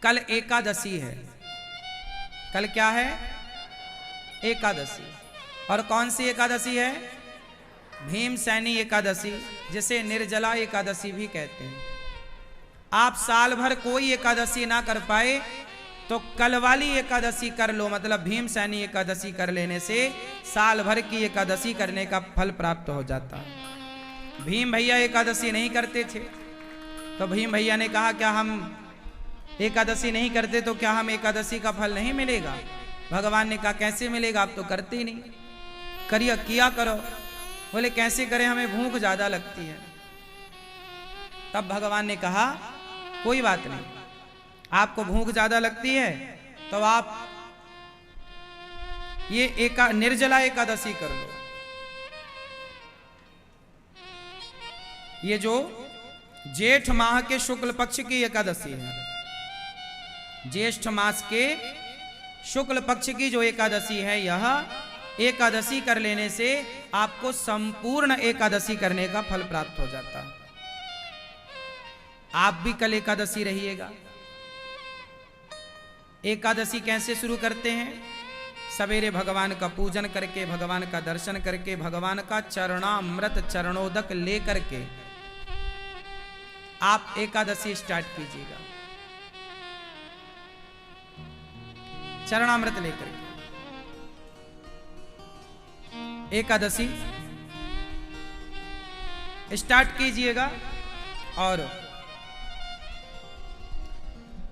कल एकादशी है। कल क्या है? एकादशी। और कौन सी एकादशी है? भीमसेनी एकादशी, जिसे निर्जला एकादशी भी कहते हैं। आप साल भर कोई एकादशी ना कर पाए तो कल वाली एकादशी कर लो, मतलब भीमसेनी एकादशी कर लेने से साल भर की एकादशी करने का फल प्राप्त हो जाता है। भीम भैया एकादशी नहीं करते थे, तो भीम भैया ने कहा क्या हम एकादशी नहीं करते तो क्या हम एकादशी का फल नहीं मिलेगा? भगवान ने कहा कैसे मिलेगा, आप तो करते ही नहीं, करिए किया करो। बोले कैसे करें, हमें भूख ज्यादा लगती है। तब भगवान ने कहा कोई बात नहीं, आपको भूख ज्यादा लगती है तो आप ये निर्जला एकादशी कर लो। ये जो जेठ माह के शुक्ल पक्ष की एकादशी है, ज्येष्ठ मास के शुक्ल पक्ष की जो एकादशी है, यह एकादशी कर लेने से आपको संपूर्ण एकादशी करने का फल प्राप्त हो जाता है। आप भी कल एकादशी रहिएगा। एकादशी कैसे शुरू करते हैं? सवेरे भगवान का पूजन करके, भगवान का दर्शन करके, भगवान का चरणामृत चरणोदक लेकर के आप एकादशी स्टार्ट कीजिएगा। चरणामृत लेकर के एकादशी स्टार्ट कीजिएगा। और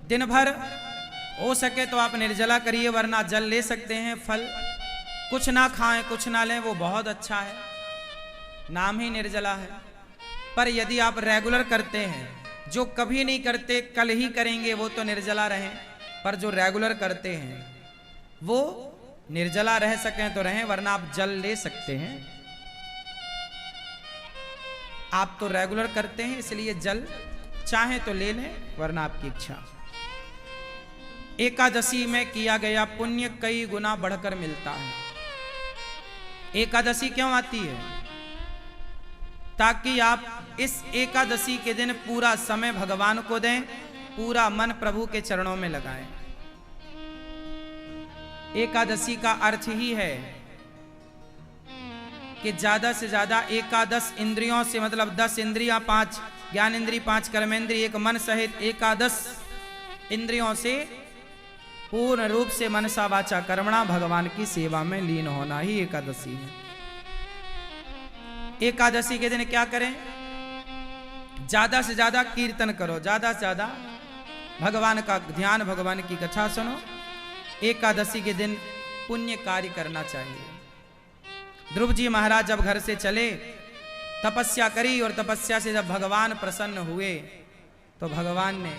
दिन भर हो सके तो आप निर्जला करिए, वरना जल ले सकते हैं। फल कुछ ना खाएं, कुछ ना लें, वो बहुत अच्छा है, नाम ही निर्जला है। पर यदि आप रेगुलर करते हैं, जो कभी नहीं करते कल ही करेंगे, वो तो निर्जला रहें। पर जो रेगुलर करते हैं वो निर्जला रह सकें तो रहें, वरना आप जल ले सकते हैं। आप तो रेगुलर करते हैं, इसलिए जल चाहे तो ले लें, वरना आपकी इच्छा। एकादशी में किया गया पुण्य कई गुना बढ़कर मिलता है। एकादशी क्यों आती है? ताकि आप इस एकादशी के दिन पूरा समय भगवान को दें, पूरा मन प्रभु के चरणों में लगाएं। एकादशी का अर्थ ही है कि ज्यादा से ज्यादा एकादश इंद्रियों से, मतलब 10 इंद्रियां, 5 ज्ञान इंद्री, 5 कर्मेंद्री, एक मन सहित एकादश इंद्रियों से पूर्ण रूप से मनसा वाचा कर्मणा भगवान की सेवा में लीन होना ही एकादशी है। एकादशी के दिन क्या करें? ज्यादा से ज्यादा कीर्तन करो, ज्यादा से ज्यादा भगवान का ध्यान, भगवान की कथा सुनो। एकादशी के दिन पुण्य कार्य करना चाहिए। ध्रुव जी महाराज जब घर से चले, तपस्या करी, और तपस्या से जब भगवान प्रसन्न हुए तो भगवान ने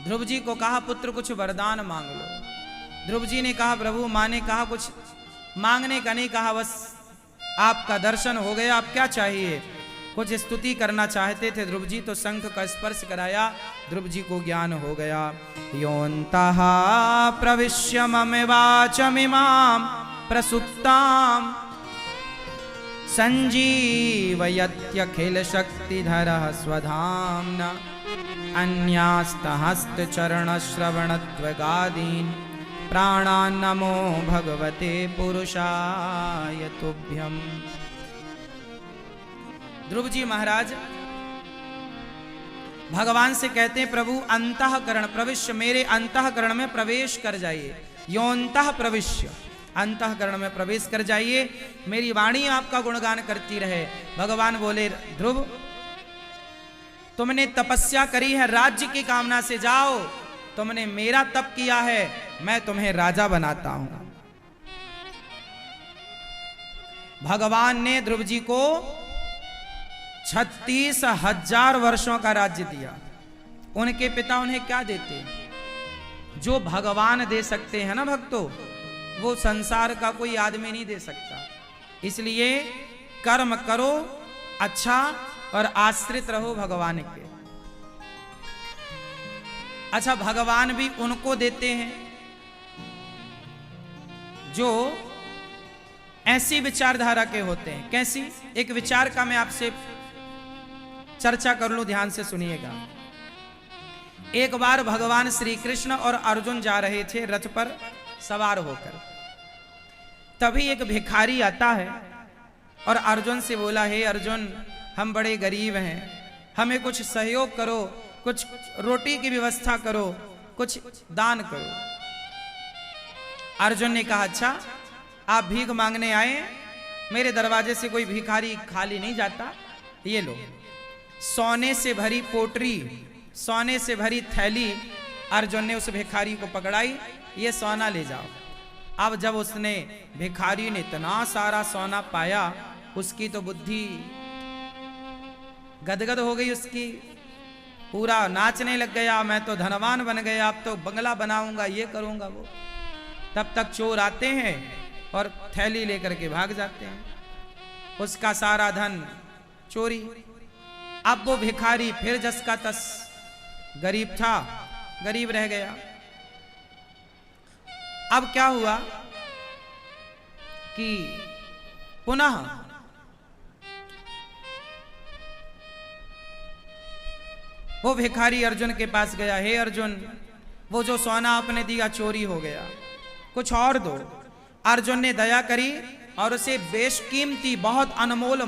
ध्रुव जी को कहा पुत्र कुछ वरदान मांग लो। ध्रुव जी ने कहा प्रभु, माँ ने कहा कुछ मांगने का नहीं कहा, बस आपका दर्शन हो गया, आप क्या चाहिए? कुछ स्तुति करना चाहते थे ध्रुव जी, तो शंख का स्पर्श कराया, ध्रुव जी को ज्ञान हो गया। योऽन्तः प्रविश्य मम वाचमिमां प्रसुप्तां संजीवयत्यखिल शक्तिधरः स्वधाम्ना अन्यास्तहस्तचरणश्रवणत्वगादीन् प्राणान् नमो भगवते पुरुषाय तुभ्यम्। ध्रुव जी महाराज भगवान से कहते हैं प्रभु अंतःकरण प्रविश्य, मेरे अंतःकरण में प्रवेश कर जाइए। योऽन्तः प्रविश्य, अंतःकरण में प्रवेश कर जाइए, मेरी वाणी आपका गुणगान करती रहे। भगवान बोले ध्रुव, तुमने तपस्या करी है, राज्य की कामना से जाओ, तुमने मेरा तप किया है, मैं तुम्हें राजा बनाता हूं। भगवान ने ध्रुव जी को 36,000 वर्षों का राज्य दिया। उनके पिता उन्हें क्या देते? जो भगवान दे सकते हैं ना भक्तों, वो संसार का कोई आदमी नहीं दे सकता। इसलिए कर्म करो अच्छा और आश्रित रहो भगवान के। अच्छा, भगवान भी उनको देते हैं जो ऐसी विचारधारा के होते हैं। कैसी? एक विचार का मैं आपसे चर्चा कर लूं, ध्यान से सुनिएगा। एक बार भगवान श्री कृष्ण और अर्जुन जा रहे थे रथ पर सवार होकर। तभी एक भिखारी आता है और अर्जुन से बोला, हे अर्जुन, हम बड़े गरीब हैं, हमें कुछ सहयोग करो, कुछ रोटी की व्यवस्था करो, कुछ दान करो। अर्जुन ने कहा, अच्छा आप भीख मांगने आए, मेरे दरवाजे से कोई भिखारी खाली नहीं जाता, ये लो। सोने से भरी पोटरी, सोने से भरी थैली अर्जुन ने उस भिखारी को पकड़ाई, ये सोना ले जाओ। अब जब उसने, भिखारी ने इतना सारा सोना पाया, उसकी तो बुद्धि गदगद हो गई, उसकी पूरा नाचने लग गया, मैं तो धनवान बन गया, अब तो बंगला बनाऊंगा, ये करूंगा वो। तब तक चोर आते हैं और थैली लेकर के भाग जाते हैं, उसका सारा धन चोरी। अब वो भिखारी फिर जस का तस, गरीब था, गरीब रह गया। अब क्या हुआ कि पुनः वो भिखारी अर्जुन के पास गया, हे अर्जुन, वो जो सोना आपने दिया चोरी हो गया, कुछ और दो। अर्जुन ने दया करी और उसे बेशकीमती बहुत अनमोल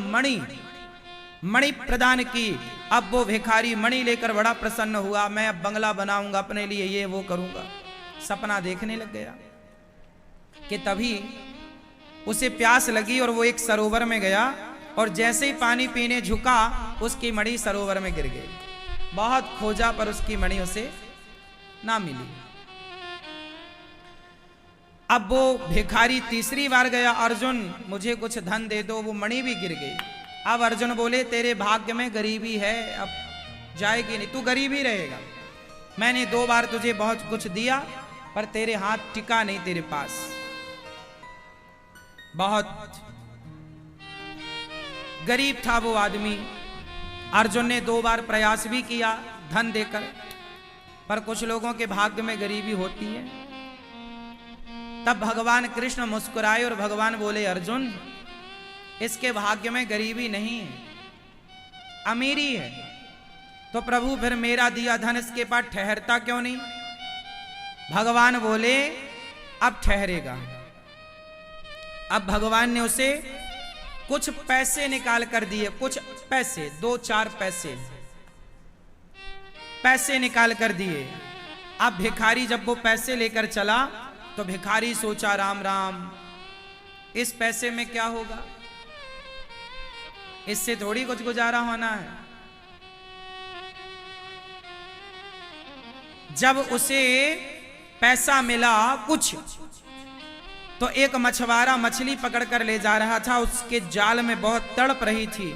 मणि प्रदान की। अब वो भिखारी मणि लेकर बड़ा प्रसन्न हुआ, मैं अब बंगला बनाऊंगा अपने लिए, ये वो करूंगा, सपना देखने लग गया। कि तभी उसे प्यास लगी और वो एक सरोवर में गया और जैसे ही पानी पीने झुका, उसकी मणि सरोवर में गिर गई। बहुत खोजा पर उसकी मणि उसे ना मिली। अब वो भिखारी तीसरी बार गया, अर्जुन मुझे कुछ धन दे दो, वो मणि भी गिर गई। अब अर्जुन बोले, तेरे भाग्य में गरीबी है, अब जाएगी नहीं, तू गरीब ही रहेगा। मैंने 2 बार तुझे बहुत कुछ दिया पर तेरे हाथ टिका नहीं तेरे पास। बहुत गरीब था वो आदमी। अर्जुन ने 2 बार प्रयास भी किया धन देकर, पर कुछ लोगों के भाग्य में गरीबी होती है। तब भगवान कृष्ण मुस्कुराए और भगवान बोले, अर्जुन, इसके भाग्य में गरीबी नहीं है, अमीरी है। तो प्रभु फिर मेरा दिया धन इसके पास ठहरता क्यों नहीं? भगवान बोले, अब ठहरेगा। अब भगवान ने उसे कुछ पैसे निकाल कर दिए, कुछ पैसे, 2-4 पैसे निकाल कर दिए। अब भिखारी जब वो पैसे लेकर चला तो भिखारी सोचा, राम राम, इस पैसे में क्या होगा, इससे थोड़ी कुछ गुजारा होना है। जब उसे पैसा मिला कुछ, तो एक मछुआरा मछली पकड़कर ले जा रहा था, उसके जाल में बहुत तड़प रही थी।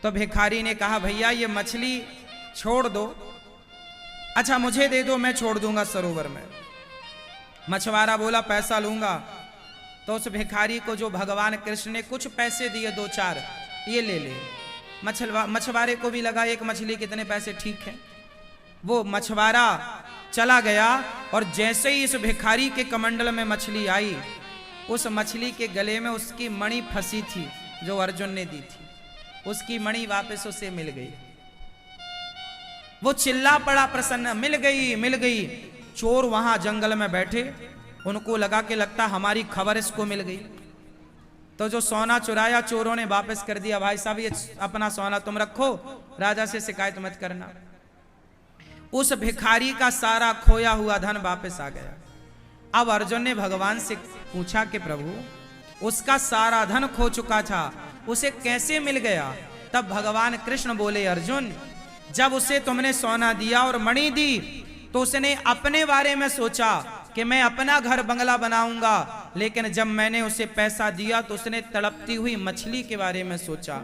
तो भिखारी ने कहा, भैया ये मछली छोड़ दो, अच्छा मुझे दे दो, मैं छोड़ दूंगा सरोवर में। मछुआरा बोला, पैसा लूंगा। तो उस भिखारी को जो भगवान कृष्ण ने कुछ पैसे दिए, 2-4, ये ले ले। मछुआरे को भी लगा एक मछली कितने पैसे, ठीक है। वो मछुआरा चला गया और जैसे ही इस भिखारी के कमंडल में मछली आई, उस मछली के गले में उसकी मणि फंसी थी जो अर्जुन ने दी थी, उसकी मणि वापस उसे मिल गई। वो चिल्ला पड़ा प्रसन्न, मिल गई मिल गई। चोर वहां जंगल में बैठे, उनको लगा कि लगता हमारी खबर इसको मिल गई। तो जो सोना चुराया चोरों ने वापस कर दिया, भाई साहब ये अपना सोना तुम रखो, राजा से शिकायत मत करना। उस भिखारी का सारा खोया हुआ धन वापस आ गया। अब अर्जुन ने भगवान से पूछा कि प्रभु उसका सारा धन खो चुका था, उसे कैसे मिल गया? तब भगवान कृष्ण बोले, अर्जुन जब उसे तुमने सोना दिया और मणि दी तो उसने अपने बारे में सोचा कि मैं अपना घर बंगला बनाऊंगा, लेकिन जब मैंने उसे पैसा दिया तो उसने तड़पती हुई मछली के बारे में सोचा।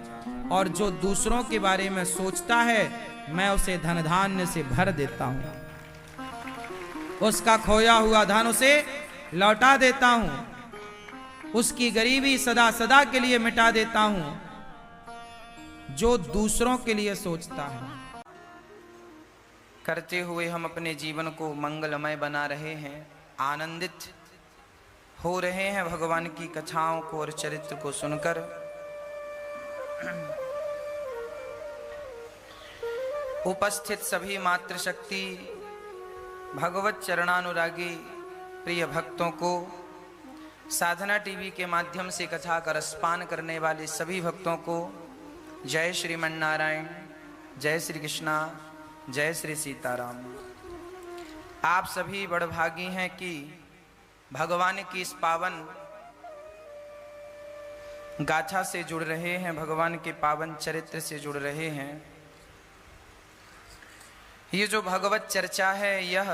और जो दूसरों के बारे में सोचता है मैं उसे धन धान्य से भर देता हूं, उसका खोया हुआ धन उसे लौटा देता हूं, उसकी गरीबी सदा सदा के लिए मिटा देता हूं। जो दूसरों के लिए सोचता है, करते हुए हम अपने जीवन को मंगलमय बना रहे हैं, आनंदित हो रहे हैं भगवान की कथाओं को और चरित्र को सुनकर। उपस्थित सभी मातृशक्ति भगवत चरणानुरागी प्रिय भक्तों को, साधना टीवी के माध्यम से कथा का रसपान करने वाले सभी भक्तों को जय श्रीमन नारायण, जय श्री कृष्णा, जय श्री सीताराम। आप सभी बड़भागी हैं कि भगवान की इस पावन गाथा से जुड़ रहे हैं, भगवान के पावन चरित्र से जुड़ रहे हैं। ये जो भगवत चर्चा है यह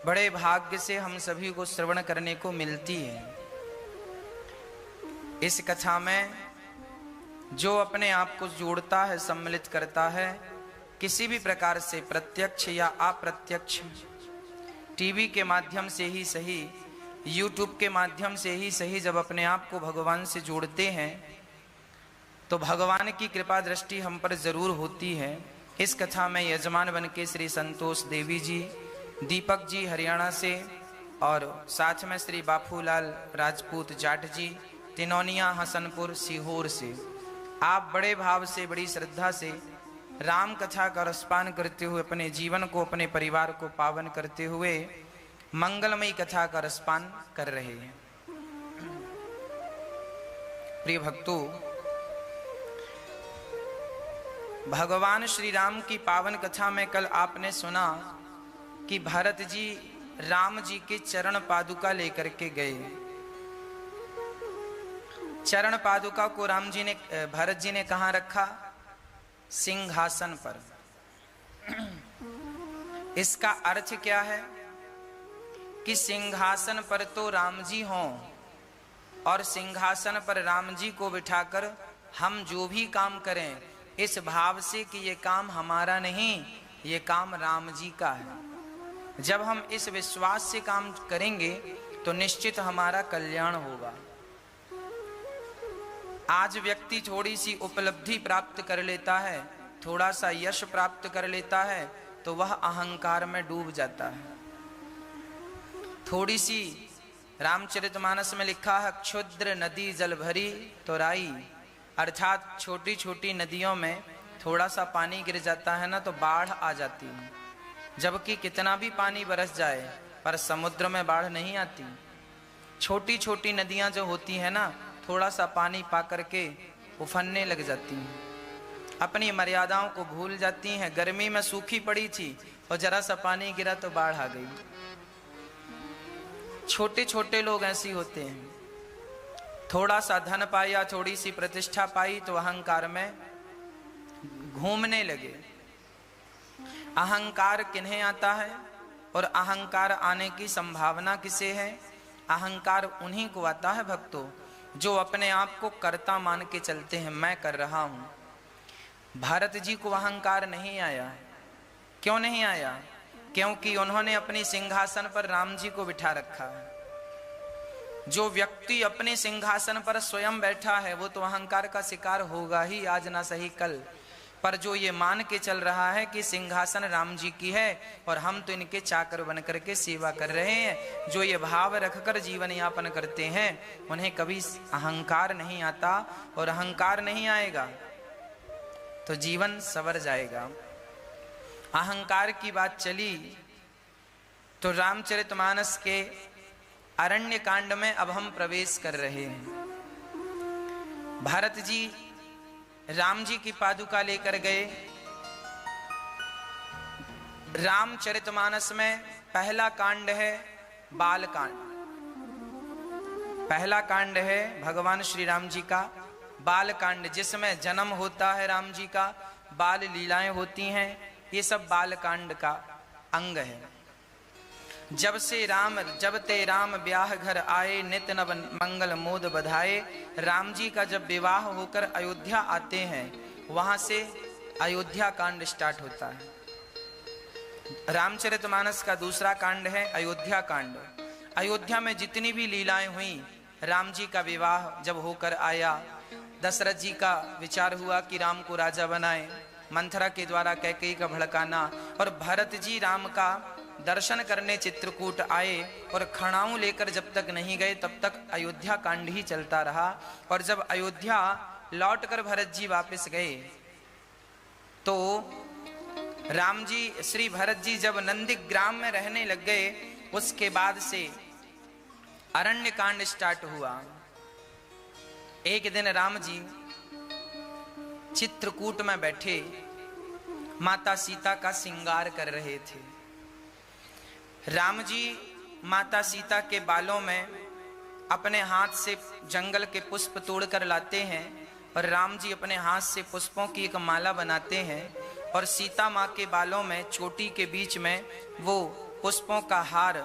बड़े भाग्य से हम सभी को श्रवण करने को मिलती है। इस कथा में जो अपने आप को जोड़ता है, सम्मिलित करता है, किसी भी प्रकार से प्रत्यक्ष या अप्रत्यक्ष, टीवी के माध्यम से ही सही, यूट्यूब के माध्यम से ही सही, जब अपने आप को भगवान से जोड़ते हैं तो भगवान की कृपा दृष्टि हम पर जरूर होती है। इस कथा में यजमान बन के श्री संतोष देवी जी, दीपक जी हरियाणा से और साथ में श्री बापूलाल राजपूत जाट जी, तिनौनिया हसनपुर सीहोर से, आप बड़े भाव से, बड़ी श्रद्धा से राम कथा का रसपान करते हुए अपने जीवन को, अपने परिवार को पावन करते हुए मंगलमयी कथा का रसपान कर रहे हैं। प्रिय भक्तों, भगवान श्री राम की पावन कथा में कल आपने सुना कि भरत जी राम जी के चरण पादुका लेकर के गए। चरण पादुका को राम जी ने, भरत जी ने कहां रखा? सिंहासन पर। इसका अर्थ क्या है कि सिंहासन पर तो राम जी हों और सिंहासन पर राम जी को बिठाकर हम जो भी काम करें, इस भाव से कि ये काम हमारा नहीं, ये काम राम जी का है। जब हम इस विश्वास से काम करेंगे तो निश्चित हमारा कल्याण होगा। आज व्यक्ति थोड़ी सी उपलब्धि प्राप्त कर लेता है, थोड़ा सा यश प्राप्त कर लेता है, तो वह अहंकार में डूब जाता है। थोड़ी सी, रामचरितमानस में लिखा है, क्षुद्र नदी जल भरी तोराई, अर्थात छोटी छोटी नदियों में थोड़ा सा पानी गिर जाता है ना तो बाढ़ आ जाती है, जबकि कितना भी पानी बरस जाए पर समुद्र में बाढ़ नहीं आती। छोटी छोटी नदियां जो होती हैं ना, थोड़ा सा पानी पा करके उफनने लग जाती हैं, अपनी मर्यादाओं को भूल जाती हैं। गर्मी में सूखी पड़ी थी और जरा सा पानी गिरा तो बाढ़ आ गई। छोटे छोटे लोग ऐसे होते हैं, थोड़ा सा धन पाया, थोड़ी सी प्रतिष्ठा पाई तो अहंकार में घूमने लगे। अहंकार किन्हें आता है और अहंकार आने की संभावना किसे है? अहंकार उन्हीं को आता है भक्तों, जो अपने आप को कर्ता मान के चलते हैं, मैं कर रहा हूं। भारत जी को अहंकार नहीं आया। क्यों नहीं आया? क्योंकि उन्होंने अपनी सिंहासन पर राम जी को बिठा रखा है। जो व्यक्ति अपने सिंहासन पर स्वयं बैठा है वो तो अहंकार का शिकार होगा ही, आज ना सही कल। पर जो ये मान के चल रहा है कि सिंहासन राम जी की है और हम तो इनके चाकर बन करके सेवा कर रहे हैं, जो ये भाव रखकर जीवन यापन करते हैं, उन्हें कभी अहंकार नहीं आता। और अहंकार नहीं आएगा तो जीवन संवर जाएगा। अहंकार की बात चली तो रामचरितमानस के अरण्य कांड में अब हम प्रवेश कर रहे हैं। भरत जी राम जी की पादुका लेकर गए। रामचरितमानस में पहला कांड है बाल कांड। पहला कांड है भगवान श्री राम जी का बाल कांड, जिसमें जन्म होता है राम जी का, बाल लीलाएं होती हैं, ये सब बाल कांड का अंग है। जब ते राम ब्याह घर आए, नित नव मंगल मोद बधाए। राम जी का जब विवाह होकर अयोध्या आते हैं, वहां से अयोध्या कांड स्टार्ट होता है। रामचरितमानस का दूसरा कांड है अयोध्या कांड। अयोध्या में जितनी भी लीलाएं हुई, राम जी का विवाह जब होकर आया, दशरथ जी का विचार हुआ कि राम को राजा बनाए, मंथरा के द्वारा कैकेयी का भड़काना, और भरत जी राम का दर्शन करने चित्रकूट आए और खड़ाऊं लेकर जब तक नहीं गए तब तक अयोध्या कांड ही चलता रहा। और जब अयोध्या लौटकर भरत जी वापस गए तो राम जी श्री भरत जी जब नंदीग्राम में रहने लग गए, उसके बाद से अरण्य कांड स्टार्ट हुआ। एक दिन राम जी चित्रकूट में बैठे माता सीता का श्रृंगार कर रहे थे। राम जी माता सीता के बालों में अपने हाथ से जंगल के पुष्प तोड़कर लाते हैं और राम जी अपने हाथ से पुष्पों की एक माला बनाते हैं और सीता माँ के बालों में चोटी के बीच में वो पुष्पों का हार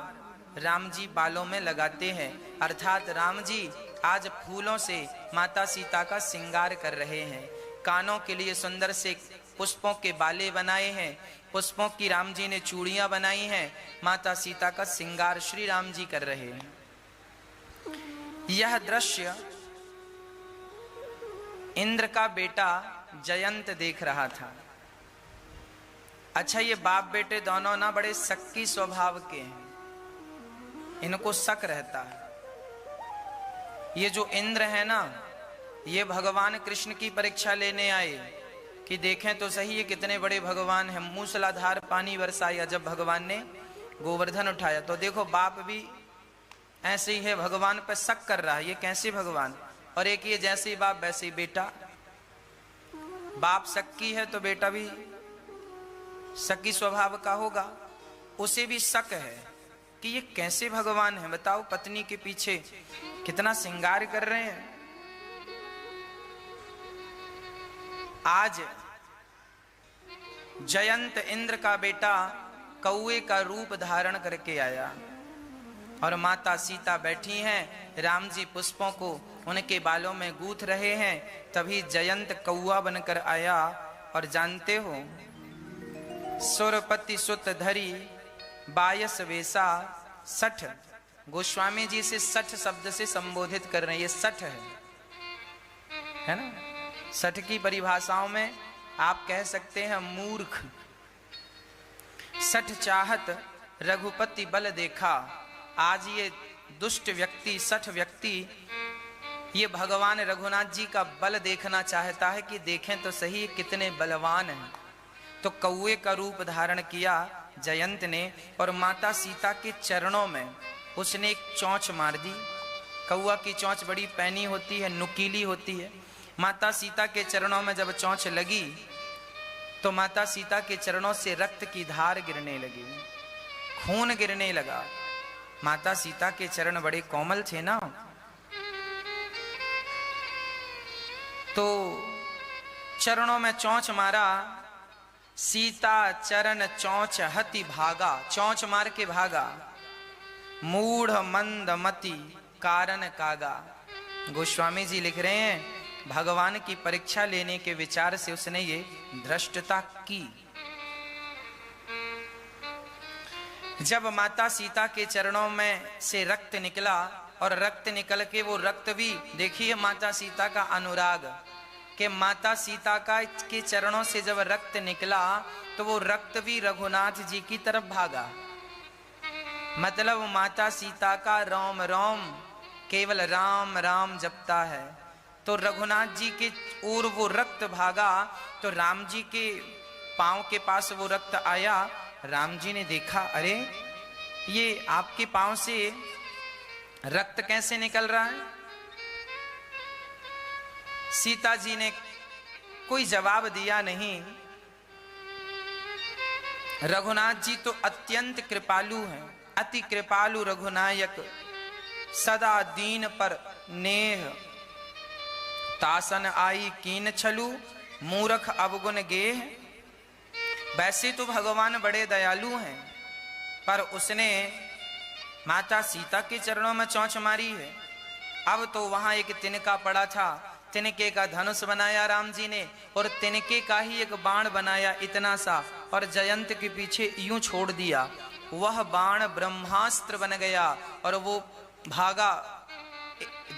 राम जी बालों में लगाते हैं। अर्थात राम जी आज फूलों से माता सीता का श्रृंगार कर रहे हैं। कानों के लिए सुंदर से पुष्पों के बाले बनाए हैं, पुष्पों की राम जी ने चूड़ियां बनाई हैं, माता सीता का श्रृंगार श्री राम जी कर रहे हैं। यह दृश्य इंद्र का बेटा जयंत देख रहा था। अच्छा, ये बाप बेटे दोनों ना बड़े शक्की स्वभाव के हैं, इनको शक रहता है। ये जो इंद्र है ना, ये भगवान कृष्ण की परीक्षा लेने आए कि देखें तो सही ये कितने बड़े भगवान हैं। मूसलाधार पानी बरसाया जब भगवान ने गोवर्धन उठाया, तो देखो बाप भी ऐसे ही है, भगवान पर शक कर रहा है, ये कैसे भगवान। और एक ये जैसे ही बाप वैसे ही बेटा, बाप शक्की है तो बेटा भी शक्की स्वभाव का होगा। उसे भी शक है कि ये कैसे भगवान है, बताओ पत्नी के पीछे कितना श्रृंगार कर रहे हैं। आज जयंत इंद्र का बेटा कौए का रूप धारण करके आया और माता सीता बैठी हैं, राम जी पुष्पों को उनके बालों में गूंथ रहे हैं। तभी जयंत कौआ बनकर आया और जानते हो, सुरपति सुत धरी बायस वेसा सठ, गोस्वामी जी से सठ शब्द से संबोधित कर रहे हैं। ये सठ है ना। सठ की परिभाषाओं में आप कह सकते हैं मूर्ख। सठ चाहत रघुपति बल देखा। आज ये दुष्ट व्यक्ति, सठ व्यक्ति, ये भगवान रघुनाथ जी का बल देखना चाहता है कि देखें तो सही कितने बलवान हैं। तो कौए का रूप धारण किया जयंत ने और माता सीता के चरणों में उसने एक चोंच मार दी। कौआ की चोंच बड़ी पैनी होती है, नुकीली होती है। माता सीता के चरणों में जब चोंच लगी तो माता सीता के चरणों से रक्त की धार गिरने लगी, खून गिरने लगा। माता सीता के चरण बड़े कोमल थे ना, तो चरणों में चोंच मारा। सीता चरण चोंच हति भागा, चोंच मार के भागा। मूढ़ मंद मति कारण कागा। गोस्वामी जी लिख रहे हैं भगवान की परीक्षा लेने के विचार से उसने ये धृष्टता की। जब माता सीता के चरणों में से रक्त निकला और रक्त निकल के वो रक्त भी, देखिए माता सीता का अनुराग, कि माता सीता का के चरणों से जब रक्त निकला तो वो रक्त भी रघुनाथ जी की तरफ भागा। मतलब माता सीता का रोम रोम केवल राम राम जपता है, तो रघुनाथ जी के ओर वो रक्त भागा। तो राम जी के पांव के पास वो रक्त आया। राम जी ने देखा, अरे ये आपके पांव से रक्त कैसे निकल रहा है। सीता जी ने कोई जवाब दिया नहीं। रघुनाथ जी तो अत्यंत कृपालु हैं, अति कृपालु रघुनायक, सदा दीन पर नेह, तासन आई कीन छलू, मूरख अवगुण गेह। वैसे तो भगवान बड़े दयालु हैं, पर उसने माता सीता के चरणों में चोंच मारी है। अब तो वहां एक तिनका पड़ा था, तिनके का धनुष बनाया राम जी ने और तिनके का ही एक बाण बनाया इतना सा और जयंत के पीछे यूं छोड़ दिया। वह बाण ब्रह्मास्त्र बन गया और वो भागा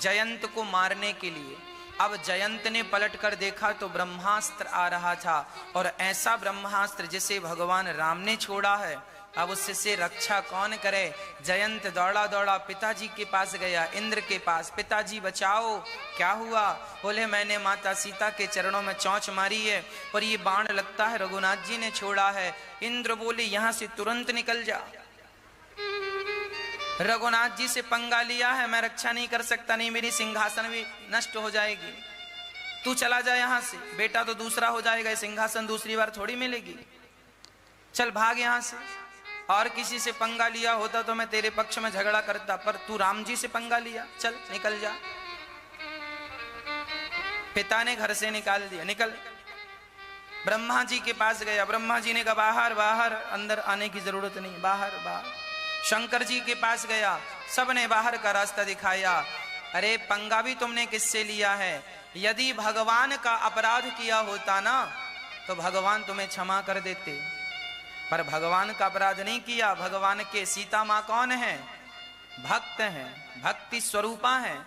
जयंत को मारने के लिए। अब जयंत ने पलट कर देखा तो ब्रह्मास्त्र आ रहा था और ऐसा ब्रह्मास्त्र जिसे भगवान राम ने छोड़ा है अब उससे रक्षा कौन करे। जयंत दौड़ा दौड़ा पिताजी के पास गया, इंद्र के पास। पिताजी बचाओ। क्या हुआ? बोले मैंने माता सीता के चरणों में चोंच मारी है और ये बाण लगता है रघुनाथ जी ने छोड़ा है। इंद्र बोले यहां से तुरंत निकल जा, रघुनाथ जी से पंगा लिया है, मैं रक्षा नहीं कर सकता, नहीं मेरी सिंहासन भी नष्ट हो जाएगी, तू चला जा यहां से। बेटा तो दूसरा हो जाएगा, सिंहासन दूसरी बार थोड़ी मिलेगी, चल भाग यहां से। और किसी से पंगा लिया होता तो मैं तेरे पक्ष में झगड़ा करता, पर तू राम जी से पंगा लिया, चल निकल जा। पिता ने घर से निकाल दिया, निकल। ब्रह्मा जी के पास गया, ब्रह्मा जी ने कहा बाहर बाहर, अंदर आने की जरूरत नहीं, बाहर बाहर। शंकर जी के पास गया, सबने बाहर का रास्ता दिखाया। अरे पंगा भी तुमने किससे लिया है? यदि भगवान का अपराध किया होता ना तो भगवान तुम्हें क्षमा कर देते, पर भगवान का अपराध नहीं किया। भगवान के सीता माँ कौन है? भक्त हैं, भक्ति स्वरूपा है।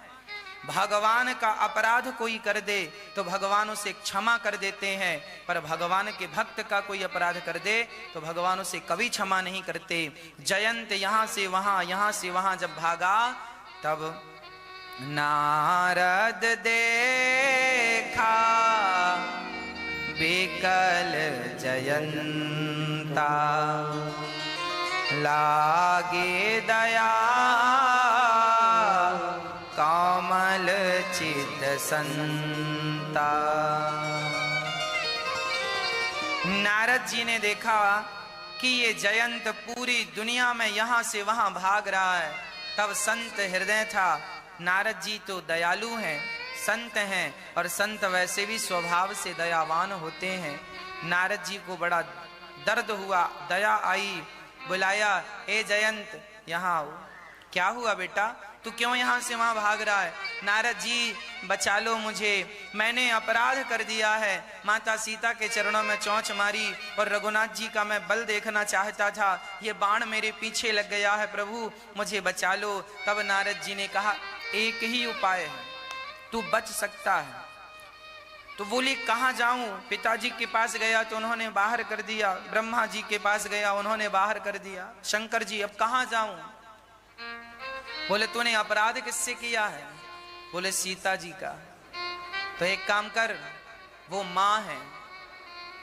भगवान का अपराध कोई कर दे तो भगवान उसे क्षमा कर देते हैं, पर भगवान के भक्त का कोई अपराध कर दे तो भगवान उसे कभी क्षमा नहीं करते। जयंत यहां से वहां जब भागा तब नारद देखा बिकल जयंता, लागे दया कामल चित संता। नारद जी ने देखा कि ये जयंत पूरी दुनिया में यहां से वहां भाग रहा है। तब संत हृदय था। नारद जी तो दयालु हैं, संत हैं, और संत वैसे भी स्वभाव से दयावान होते हैं। नारद जी को बड़ा दर्द हुआ, दया आई, बुलाया, ए जयंत यहाँ आओ। क्या हुआ बेटा, तू क्यों यहाँ से वहां भाग रहा है? नारद जी बचा लो मुझे, मैंने अपराध कर दिया है, माता सीता के चरणों में चोंच मारी और रघुनाथ जी का मैं बल देखना चाहता था, ये बाण मेरे पीछे लग गया है, प्रभु मुझे बचा लो। तब नारद जी ने कहा एक ही उपाय है, तू बच सकता है। तो बोली कहाँ जाऊं? पिताजी के पास गया तो उन्होंने बाहर कर दिया, ब्रह्मा जी के पास गया उन्होंने बाहर कर दिया, शंकर जी अब कहाँ जाऊं? बोले तूने अपराध किससे किया है? बोले सीता जी का। तो एक काम कर, वो माँ है,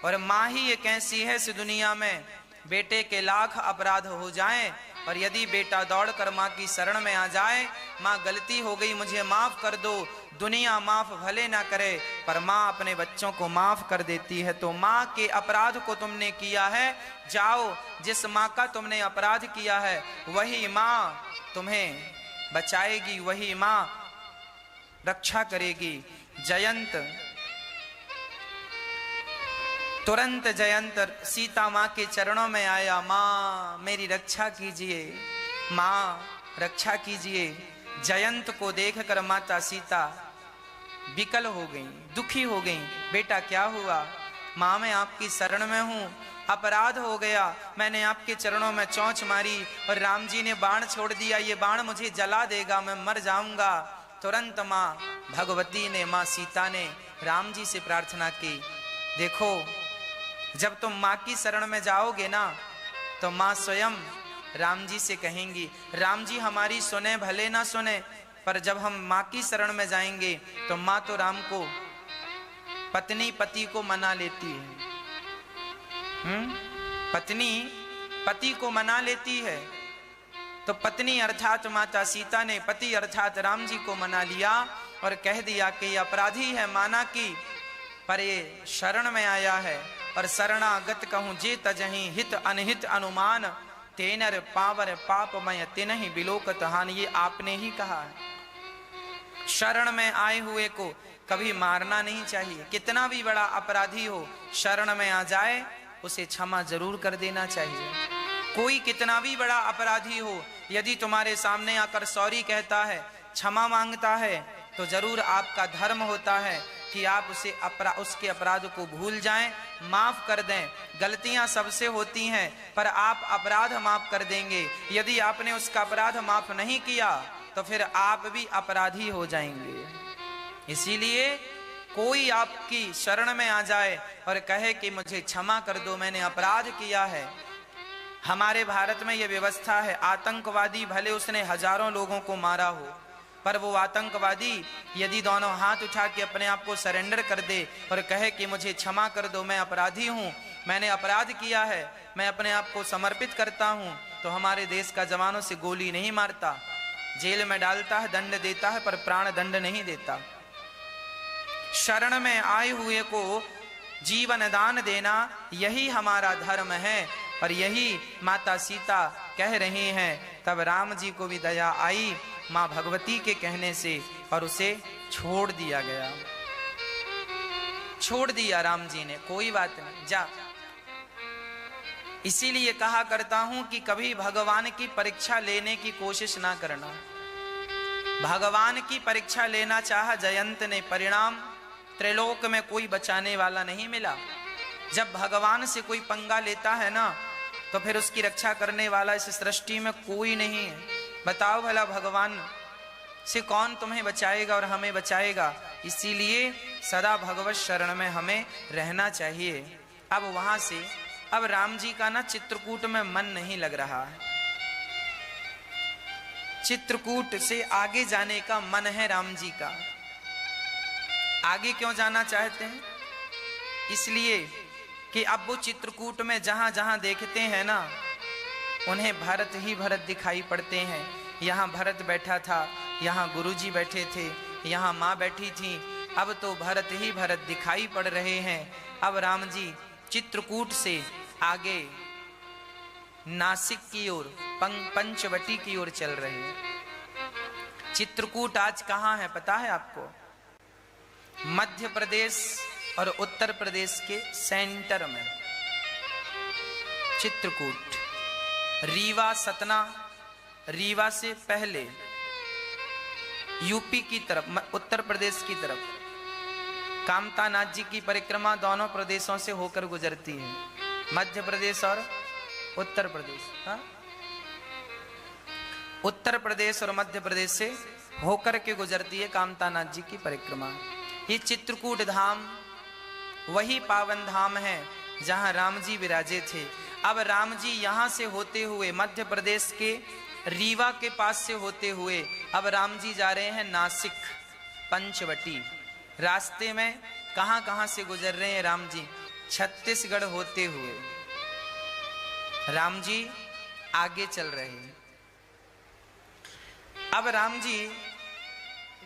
और माँ ही एक ऐसी है इस दुनिया में, बेटे के लाख अपराध हो जाएं और यदि बेटा दौड़कर माँ की शरण में आ जाए, माँ गलती हो गई मुझे माफ कर दो, दुनिया माफ भले ना करे पर माँ अपने बच्चों को माफ कर देती है। तो माँ के अपराध को तुमने किया है, जाओ जिस माँ का तुमने अपराध किया है वही माँ तुम्हें बचाएगी, वही माँ रक्षा करेगी। जयंत तुरंत जयंत सीता माँ के चरणों में आया, माँ मेरी रक्षा कीजिए, माँ रक्षा कीजिए। जयंत को देखकर माता सीता विकल हो गई, दुखी हो गई। बेटा क्या हुआ? माँ मैं आपकी शरण में हूँ, अपराध हो गया, मैंने आपके चरणों में चोंच मारी और राम जी ने बाण छोड़ दिया, ये बाण मुझे जला देगा, मैं मर जाऊंगा। तुरंत माँ भगवती ने, माँ सीता ने राम जी से प्रार्थना की, देखो जब तुम माँ की शरण में जाओगे ना तो माँ स्वयं राम जी से कहेंगी, राम जी हमारी सुने भले ना सुने, पर जब हम माँ की शरण में जाएंगे तो माँ तो राम को, पत्नी पति को मना लेती है, पत्नी पति को मना लेती है। तो पत्नी अर्थात माता सीता ने पति अर्थात राम जी को मना लिया और कह दिया कि ये अपराधी है, माना कि पर ये शरण में आया है, और शरणागत कहूं जे तजहि हित अनहित अनुमान, तेनर पावर पापमय तिनहि बिलोकत हानि। ये आपने ही कहा है। शरण में आए हुए को कभी मारना नहीं चाहिए, कितना भी बड़ा अपराधी हो शरण में आ जाए उसे क्षमा जरूर कर देना चाहिए। कोई कितना भी बड़ा अपराधी हो, यदि तुम्हारे सामने आकर सॉरी कहता है, क्षमा मांगता है, तो जरूर आपका धर्म होता है कि आप उसे उसके अपराध को भूल जाएं, माफ कर दें। गलतियां सबसे होती हैं पर आप अपराध माफ कर देंगे। यदि आपने उसका अपराध माफ नहीं किया तो फिर आप भी अपराधी हो जाएंगे। इसीलिए कोई आपकी शरण में आ जाए और कहे कि मुझे क्षमा कर दो, मैंने अपराध किया है, हमारे भारत में यह व्यवस्था है, आतंकवादी भले उसने हजारों लोगों को मारा हो, पर वो आतंकवादी यदि दोनों हाथ उठा के अपने आप को सरेंडर कर दे और कहे कि मुझे क्षमा कर दो, मैं अपराधी हूँ, मैंने अपराध किया है, मैं अपने आप को समर्पित करता हूँ, तो हमारे देश का जवानों से गोली नहीं मारता, जेल में डालता है, दंड देता है, पर प्राण दंड नहीं देता। शरण में आए हुए को जीवन दान देना यही हमारा धर्म है, और यही माता सीता कह रही हैं। तब राम जी को भी दया आई मां भगवती के कहने से, और उसे छोड़ दिया गया, छोड़ दिया राम जी ने, कोई बात नहीं, जा। इसीलिए कहा करता हूं कि कभी भगवान की परीक्षा लेने की कोशिश ना करना। भगवान की परीक्षा लेना चाहा जयंत ने, परिणाम त्रिलोक में कोई बचाने वाला नहीं मिला। जब भगवान से कोई पंगा लेता है ना, तो फिर उसकी रक्षा करने वाला इस सृष्टि में कोई नहीं है। बताओ भला भगवान से कौन तुम्हें बचाएगा और हमें बचाएगा। इसीलिए सदा भगवत शरण में हमें रहना चाहिए। अब वहां से अब राम जी का ना चित्रकूट में मन नहीं लग रहा है, चित्रकूट से आगे जाने का मन है राम जी का। आगे क्यों जाना चाहते हैं? इसलिए कि अब वो चित्रकूट में जहां जहां देखते हैं ना, उन्हें भरत ही भरत दिखाई पड़ते हैं। यहाँ भरत बैठा था, यहाँ गुरुजी बैठे थे, यहाँ माँ बैठी थी, अब तो भरत ही भरत दिखाई पड़ रहे हैं। अब राम जी चित्रकूट से आगे नासिक की ओर, पंचवटी की ओर चल रहे हैं। चित्रकूट आज कहाँ है पता है आपको? मध्य प्रदेश और उत्तर प्रदेश के सेंटर में चित्रकूट। रीवा, सतना, रीवा से पहले यूपी की तरफ, उत्तर प्रदेश की तरफ कामतानाथ जी की परिक्रमा दोनों प्रदेशों से होकर गुजरती है, मध्य प्रदेश और उत्तर प्रदेश। हाँ? उत्तर प्रदेश और मध्य प्रदेश से होकर के गुजरती है कामतानाथ जी की परिक्रमा। ये चित्रकूट धाम वही पावन धाम है जहां राम जी विराजे थे। अब राम जी यहां से होते हुए मध्य प्रदेश के रीवा के पास से होते हुए अब राम जी जा रहे हैं नासिक, पंचवटी। रास्ते में कहां कहां से गुजर रहे हैं राम जी? छत्तीसगढ़ होते हुए राम जी आगे चल रहे हैं। अब राम जी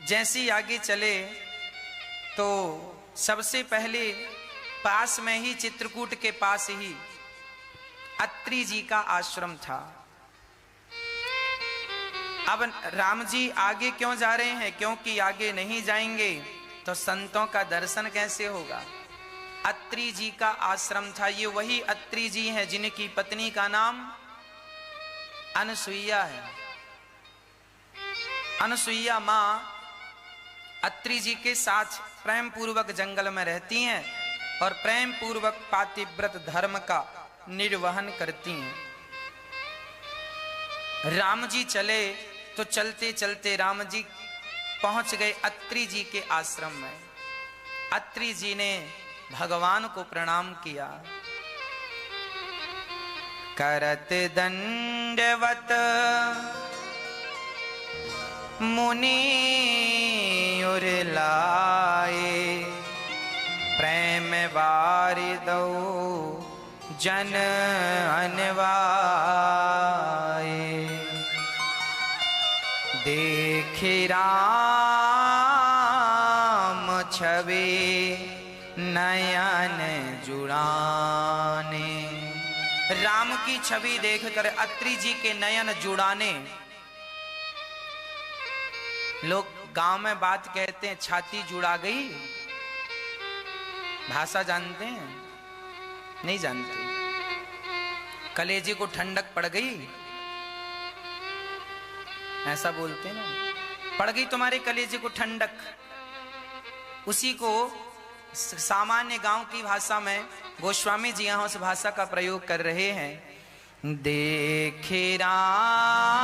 जैसे ही आगे चले तो सबसे पहले पास में ही चित्रकूट के पास ही अत्रि जी का आश्रम था। अब राम जी आगे क्यों जा रहे हैं? क्योंकि आगे नहीं जाएंगे तो संतों का दर्शन कैसे होगा। अत्रि जी का आश्रम था। ये वही अत्रि जी हैं जिनकी पत्नी का नाम अनसुईया है। अनसुईया माँ अत्रि जी के साथ प्रेम पूर्वक जंगल में रहती हैं और प्रेम पूर्वक पातिव्रत धर्म का निर्वहन करती हैं। राम जी चले तो चलते चलते राम जी पहुंच गए अत्रि जी के आश्रम में। अत्रि जी ने भगवान को प्रणाम किया। करत दंडवत मुनि उरलाए, प्रेम वारिदौ जन अनवाए। देखे राम छवि नयन जुड़ाने। राम की छवि देखकर अत्रि जी के नयन जुड़ाने। लोग गांव में बात कहते हैं छाती जुड़ा गई। भाषा जानते हैं? नहीं जानते। कलेजे को ठंडक पड़ गई, ऐसा बोलते हैं ना। पड़ गई तुम्हारे कलेजे को ठंडक। उसी को सामान्य गांव की भाषा में गोस्वामी जी यहाँ उस भाषा का प्रयोग कर रहे हैं। देखे राम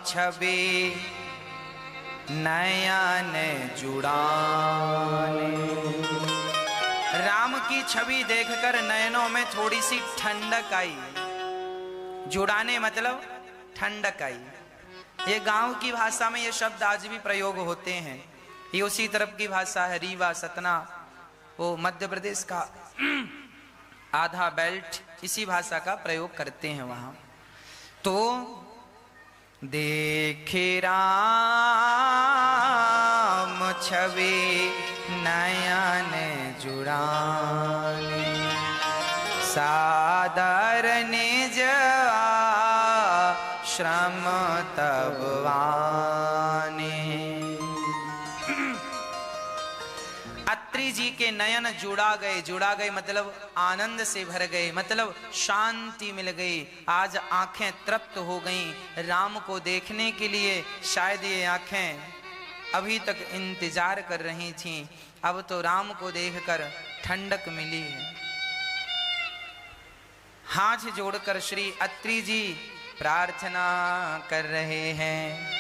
छवि नयन जुड़ाने। राम की छवि देखकर नयनों में थोड़ी सी ठंडक आई। जुड़ाने मतलब ठंडक आई। ये गांव की भाषा में ये शब्द आज भी प्रयोग होते हैं। ये उसी तरफ की भाषा है, रीवा सतना, वो मध्य प्रदेश का आधा बेल्ट इसी भाषा का प्रयोग करते हैं वहां। तो देखे राम छवि नयन जुड़ाने, सादर निज आश्रम तब आने। अत्रि जी के नयन जुड़ा गए मतलब आनंद से भर गए, मतलब शांति मिल गई। आज आंखें तृप्त हो गईं राम को देखने के लिए। शायद ये आंखें अभी तक इंतजार कर रही थीं, अब तो राम को देखकर ठंडक मिली है। हाथ जोड़कर श्री अत्रि जी प्रार्थना कर रहे हैं।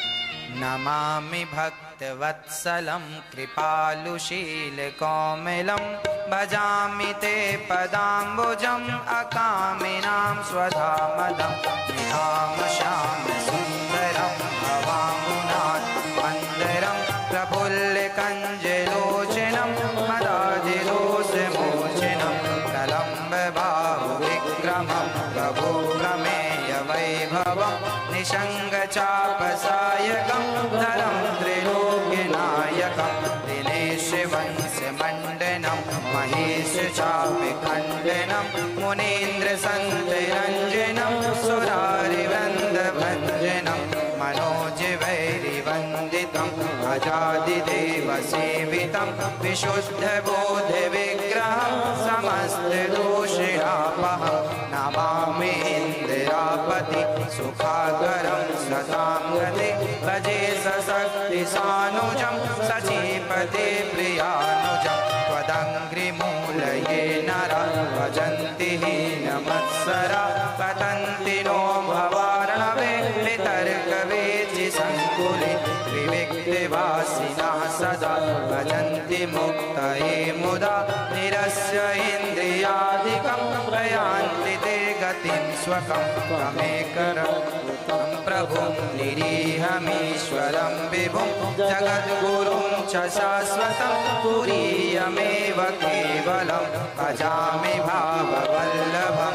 नमामि भक्तवत्सलं कृपालुशील कौमिलं, भजामि ते पदाम्बुजम् अकामिनां स्वधामदं। निधामश्याम सुन्दरं भवाम्बुनाथ मन्दरं, प्रफुल्लकञ्जलोचनं मदाधिदोषमोचनं, प्रलम्बबाहुविक्रमं प्रभुप्रमेय वैभवं, निषङ्गचापसायकं धरं त्रिलोक्यनायकं, दिनेशवंशमण्डनं महेशचापखण्डनं, मुनीन्द्रसन्तरञ्जनं सुरारिवृन्दभञ्जनं, मनोजवैरिवन्दितं अजादिदेवसेवितं, विशुद्धबोधविग्रहं समस्तदोषापहं, नमामि इन्द्रापति सुखाकरं सतां गते, भजे सशक्तिसानुजं सचीपते प्रियानुजं, त्वदङ्घ्रिमूलये नरा भजन्ति हीनमत्सरा, पतन्ति नो भवार्णवे वितर्कवेचि सङ्कुले, विविक्तवासिनः सदा भजन्ति मुक्तये मुदा, निरस्य इन्द्रियाधिकं प्रयान्ति ते गतिं स्वकं, त्वमेकरं प्रभुं निरीहमीश्वरं विभुं, जगद्गुरुं च शाश्वतं तुरीयमेव केवलं, भजामि भाववल्लभं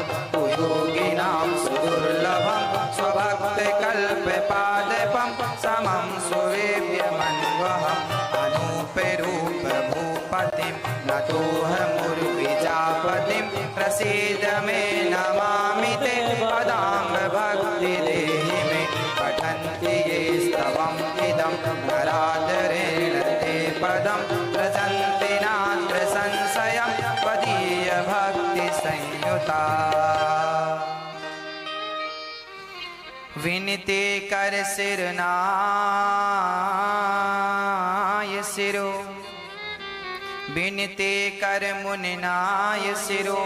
योगिनां सुदुर्लभं, स्वभक्तकल्पपादपं समं सुवेद्यमन्वहम्, अनूपरूपभूपतिं नतोऽहमुर्विजापतिं, प्रसीद मे नमामि ते पदाम्बभक्तिदेहि मे, पठन्ति ये स्तवम् इदं नरादरेण ते पदं, व्रजन्ति नात्र संशयं त्वदीयभक्तिसंयुता। विनते कर सिरनाय सिरो, विनते कर मुनिनाय सिरो,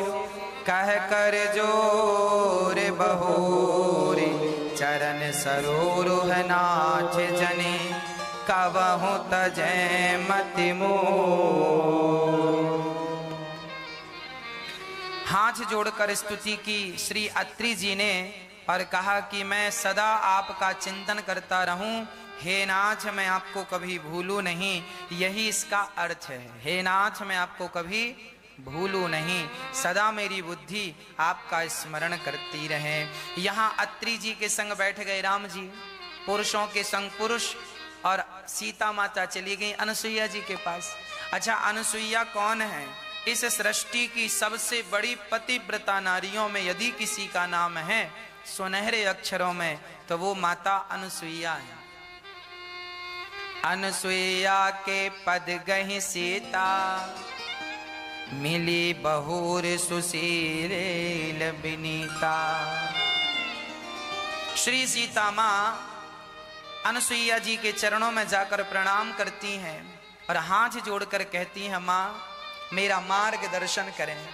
कह कर जोर बहोरे, चरण सरोरुह नाथ जने, कबहु तजै मति मोर। हाथ जोड़कर स्तुति की श्री अत्रि जी ने और कहा कि मैं सदा आपका चिंतन करता रहूं, हे नाथ मैं आपको कभी भूलूं नहीं। यही इसका अर्थ है, हे नाथ मैं आपको कभी भूलूं नहीं, सदा मेरी बुद्धि आपका स्मरण करती रहे। यहाँ अत्रि जी के संग बैठ गए राम जी, पुरुषों के संग पुरुष, और सीता माता चली गई अनसुईया जी के पास। अच्छा, अनसुईया कौन है? इस सृष्टि की सबसे बड़ी पतिव्रता नारियों में यदि किसी का नाम है सुनहरे अक्षरों में तो वो माता अनसुईया है। अनसुईया के पद गहि सीता, मिली बहुर सुशील बिनीता। श्री सीता माँ अनसुईया जी के चरणों में जाकर प्रणाम करती हैं और हाथ जोड़कर कहती हैं, माँ मेरा मार्गदर्शन करें।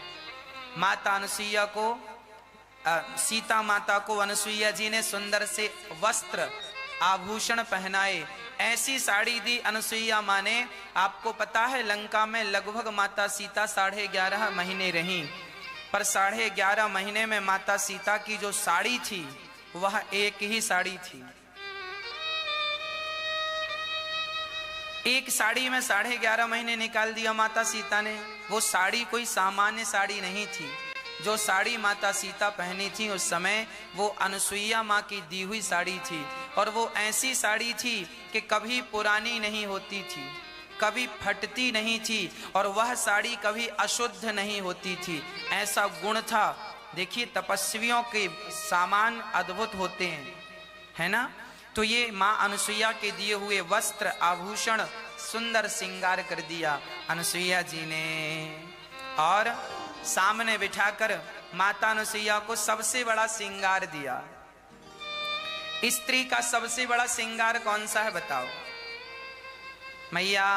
माता अनसुईया को सीता माता को अनसुईया जी ने सुंदर से वस्त्र आभूषण पहनाए, ऐसी साड़ी दी अनुसुईया माँ ने। आपको पता है लंका में लगभग माता सीता 11.5 महीने रहीं, पर 11.5 महीने में माता सीता की जो साड़ी थी वह एक ही साड़ी थी। एक साड़ी में 11.5 महीने निकाल दिया माता सीता ने। वो साड़ी कोई सामान्य साड़ी नहीं थी। जो साड़ी माता सीता पहनी थी उस समय वो अनुसुईया माँ की दी हुई साड़ी थी, और वो ऐसी साड़ी थी कि कभी पुरानी नहीं होती थी, कभी फटती नहीं थी, और वह साड़ी कभी अशुद्ध नहीं होती थी। ऐसा गुण था। देखिए तपस्वियों के सामान अद्भुत होते हैं, है ना। तो ये माँ अनुसुईया के दिए हुए वस्त्र आभूषण सुंदर श्रृंगार कर दिया अनुसुईया जी ने, और सामने बिठाकर माता अनुसुईया को सबसे बड़ा श्रृंगार दिया। स्त्री का सबसे बड़ा श्रृंगार कौन सा है बताओ मैया?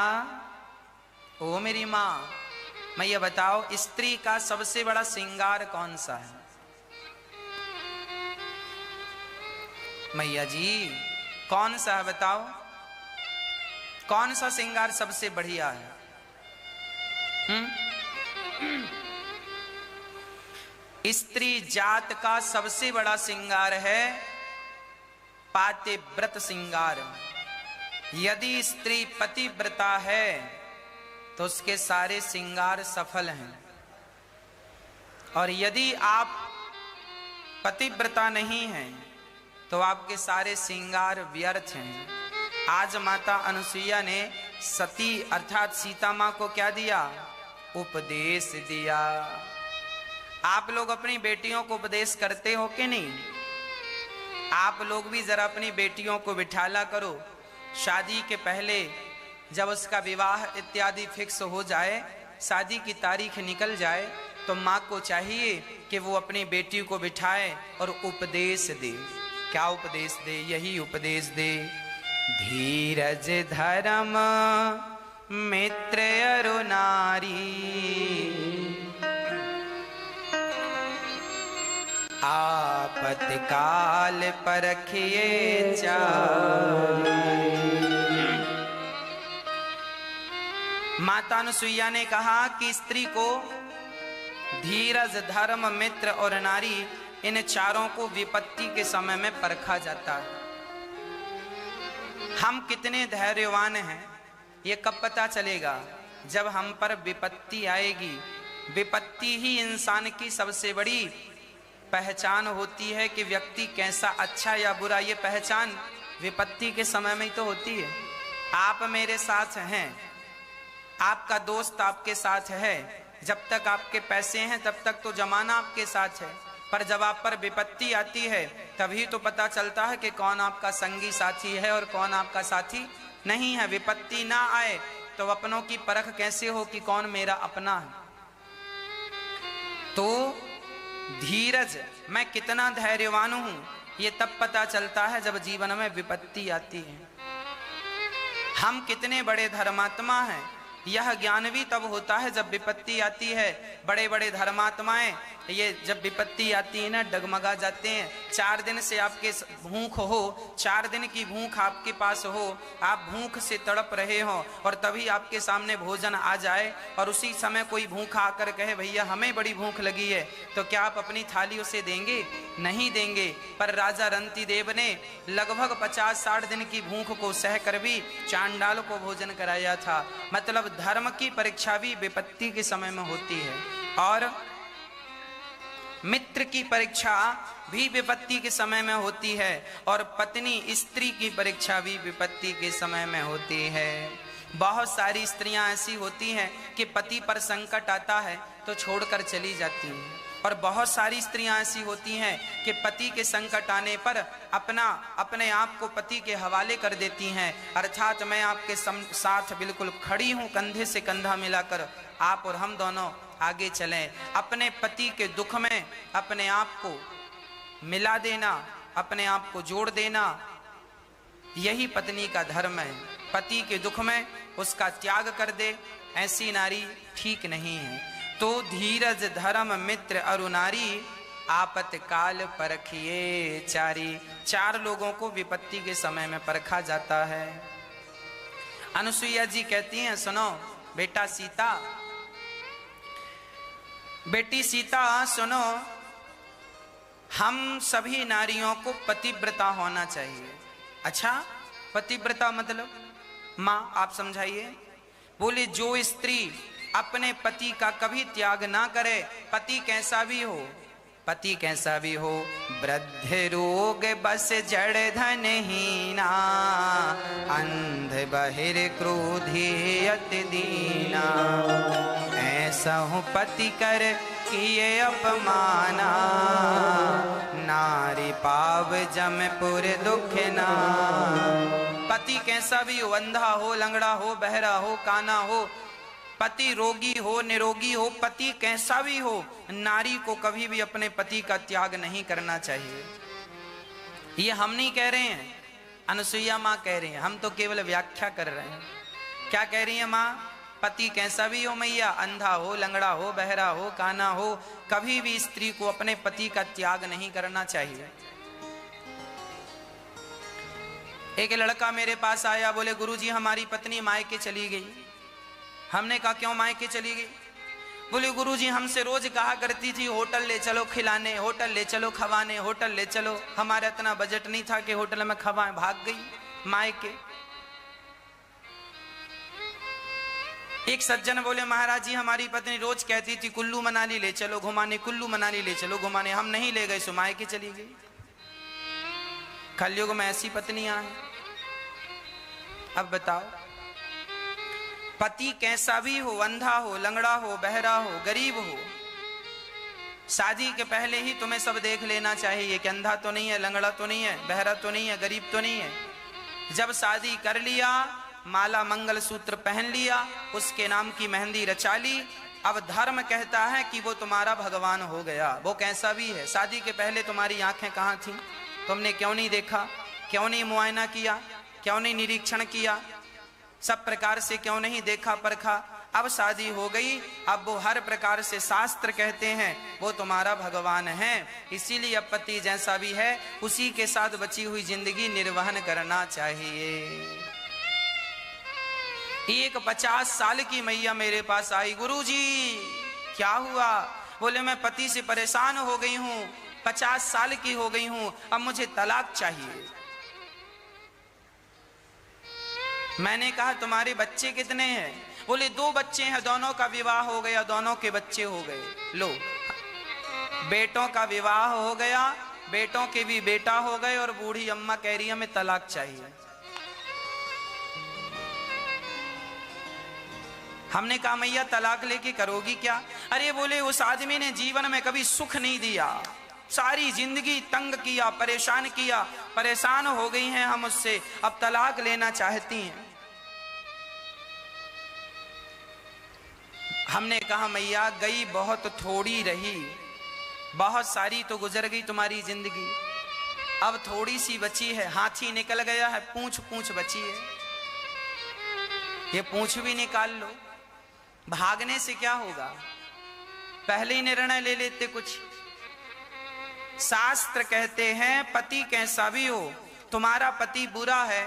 ओ मेरी माँ, मैया बताओ स्त्री का सबसे बड़ा श्रृंगार कौन सा है? मैया जी कौन सा है बताओ? कौन सा श्रृंगार सबसे बढ़िया है? स्त्री जात का सबसे बड़ा श्रृंगार है पातिव्रत श्रृंगार। यदि स्त्री पतिव्रता है तो उसके सारे श्रृंगार सफल हैं, और यदि आप पतिव्रता नहीं हैं तो आपके सारे श्रृंगार व्यर्थ हैं। आज माता अनुसुईया ने सती अर्थात सीता माँ को क्या दिया? उपदेश दिया। आप लोग अपनी बेटियों को उपदेश करते हो कि नहीं? आप लोग भी जरा अपनी बेटियों को बिठाला करो। शादी के पहले जब उसका विवाह इत्यादि फिक्स हो जाए, शादी की तारीख निकल जाए, तो माँ को चाहिए कि वो अपनी बेटी को बिठाए और उपदेश दे। क्या उपदेश दे? यही उपदेश दे, धीरज धर्म मित्र अरु नारी, आपत्ति काल परखिए चारी। माता अनुसुईया ने कहा कि स्त्री को धीरज धर्म मित्र और नारी, इन चारों को विपत्ति के समय में परखा जाता है। हम कितने धैर्यवान हैं ये कब पता चलेगा? जब हम पर विपत्ति आएगी। विपत्ति ही इंसान की सबसे बड़ी पहचान होती है कि व्यक्ति कैसा, अच्छा या बुरा। ये पहचान विपत्ति के समय में ही तो होती है। आप मेरे साथ हैं, आपका दोस्त आपके साथ है, जब तक आपके पैसे हैं तब तक तो जमाना आपके साथ है, पर जब आप पर विपत्ति आती है तभी तो पता चलता है कि कौन आपका संगी साथी है और कौन आपका साथी नहीं है। विपत्ति ना आए तो अपनों की परख कैसे हो कि कौन मेरा अपना है? तो धीरज, मैं कितना धैर्यवान हूं, ये तब पता चलता है जब जीवन में विपत्ति आती है। हम कितने बड़े धर्मात्मा हैं, यह ज्ञान भी तब होता है जब विपत्ति आती है। बड़े बड़े धर्मात्माएं ये जब विपत्ति आती है ना, डगमगा जाते हैं। 4 दिन से आपके भूख हो, 4 दिन की भूख आपके पास हो, आप भूख से तड़प रहे हो, और तभी आपके सामने भोजन आ जाए और उसी समय कोई भूखा आकर कहे भैया हमें बड़ी भूख लगी है, तो क्या आप अपनी थाली उसे देंगे? नहीं देंगे। पर राजा रंतिदेव ने लगभग 50-60 दिन की भूख को सहकर भी चांडाल को भोजन कराया था। मतलब धर्म की परीक्षा भी विपत्ति के समय में होती है, और मित्र की परीक्षा भी विपत्ति के समय में होती है, और पत्नी स्त्री की परीक्षा भी विपत्ति के समय में होती है। बहुत सारी स्त्रियां ऐसी होती हैं कि पति पर संकट आता है तो छोड़कर चली जाती हैं, और बहुत सारी स्त्रियां ऐसी होती हैं कि पति के संकट आने पर अपने आप को पति के हवाले कर देती हैं। अर्थात मैं आपके साथ बिल्कुल खड़ी हूं, कंधे से कंधा मिलाकर आप और हम दोनों आगे चलें। अपने पति के दुख में अपने आप को मिला देना, अपने आप को जोड़ देना, यही पत्नी का धर्म है। पति के दुख में उसका त्याग कर दे, ऐसी नारी ठीक नहीं है। तो धीरज धर्म मित्र अरु नारी, आपत काल परखिए चारी। 4 लोगों को विपत्ति के समय में परखा जाता है। अनुसुईया जी कहती हैं, सुनो बेटा सीता, बेटी सीता सुनो, हम सभी नारियों को पतिव्रता होना चाहिए। अच्छा, पतिव्रता मतलब? माँ आप समझाइए। बोले जो स्त्री अपने पति का कभी त्याग ना करे, पति कैसा भी हो, पति कैसा भी हो, वृद्ध रोग बस जड़ धन हीना, अंध बहिर क्रोधी अति दीना, ऐसा हूँ पति कर किए अपमाना, नारी पाव जमपुर दुख ना। पति कैसा भी हो, अंधा हो, लंगड़ा हो, बहरा हो, काना हो, पति रोगी हो, निरोगी हो, पति कैसा भी हो, नारी को कभी भी अपने पति का त्याग नहीं करना चाहिए। ये हम नहीं कह रहे हैं, अनुसुईया माँ कह रही हैं, हम तो केवल व्याख्या कर रहे हैं। क्या कह रही है माँ? पति कैसा भी हो मैया, अंधा हो, लंगड़ा हो, बहरा हो, काना हो, कभी भी स्त्री को अपने पति का त्याग नहीं करना चाहिए। एक लड़का मेरे पास आया, बोले गुरुजी हमारी पत्नी मायके चली गई। हमने कहा क्यों मायके चली गई? बोले गुरुजी हमसे रोज कहा करती थी होटल ले चलो खिलाने, होटल ले चलो खवाने, होटल ले चलो। हमारा इतना बजट नहीं था कि होटल में खवाएं, भाग गई मायके। एक सज्जन बोले महाराज जी हमारी पत्नी रोज कहती थी कुल्लू मनाली ले चलो घुमाने, कुल्लू मनाली ले चलो घुमाने, हम नहीं ले गए, सो मायके चली गई। कलयुग में ऐसी पत्नियां हैं। अब बताओ, पति कैसा भी हो, अंधा हो, लंगड़ा हो, बहरा हो, गरीब हो, शादी के पहले ही तुम्हें सब देख लेना चाहिए कि अंधा तो नहीं है, लंगड़ा तो नहीं है, बहरा तो नहीं है, गरीब तो नहीं है। जब शादी कर लिया, माला मंगल सूत्र पहन लिया, उसके नाम की मेहंदी रचा ली, अब धर्म कहता है कि वो तुम्हारा भगवान हो गया। वो कैसा भी है, शादी के पहले तुम्हारी आंखें कहाँ थी? तुमने क्यों नहीं देखा, क्यों नहीं मुआयना किया, क्यों नहीं निरीक्षण किया, सब प्रकार से क्यों नहीं देखा परखा? अब शादी हो गई, अब वो हर प्रकार से शास्त्र कहते हैं वो तुम्हारा भगवान है। इसीलिए अब पति जैसा भी है उसी के साथ बची हुई जिंदगी निर्वहन करना चाहिए। एक 50 साल की मैया मेरे पास आई, गुरुजी क्या हुआ? बोले मैं पति से परेशान हो गई हूँ, 50 साल की हो गई हूँ, अब मुझे तलाक चाहिए। मैंने कहा तुम्हारे बच्चे कितने हैं? बोले 2 बच्चे हैं, दोनों का विवाह हो गया, दोनों के बच्चे हो गए। लो, बेटों का विवाह हो गया, बेटों के भी बेटा हो गए, और बूढ़ी अम्मा कह रही है हमें तलाक चाहिए। हमने कहा मैया तलाक लेके करोगी क्या? अरे बोले उस आदमी ने जीवन में कभी सुख नहीं दिया, सारी जिंदगी तंग किया, परेशान किया, परेशान हो गई हैं हम उससे, अब तलाक लेना चाहती हैं। हमने कहा मैया गई बहुत थोड़ी रही, बहुत सारी तो गुजर गई तुम्हारी जिंदगी, अब थोड़ी सी बची है। हाथी निकल गया है, पूंछ पूंछ बची है, ये पूंछ भी निकाल लो। भागने से क्या होगा, पहले ही निर्णय ले लेते कुछ। शास्त्र कहते हैं पति कैसा भी हो, तुम्हारा पति बुरा है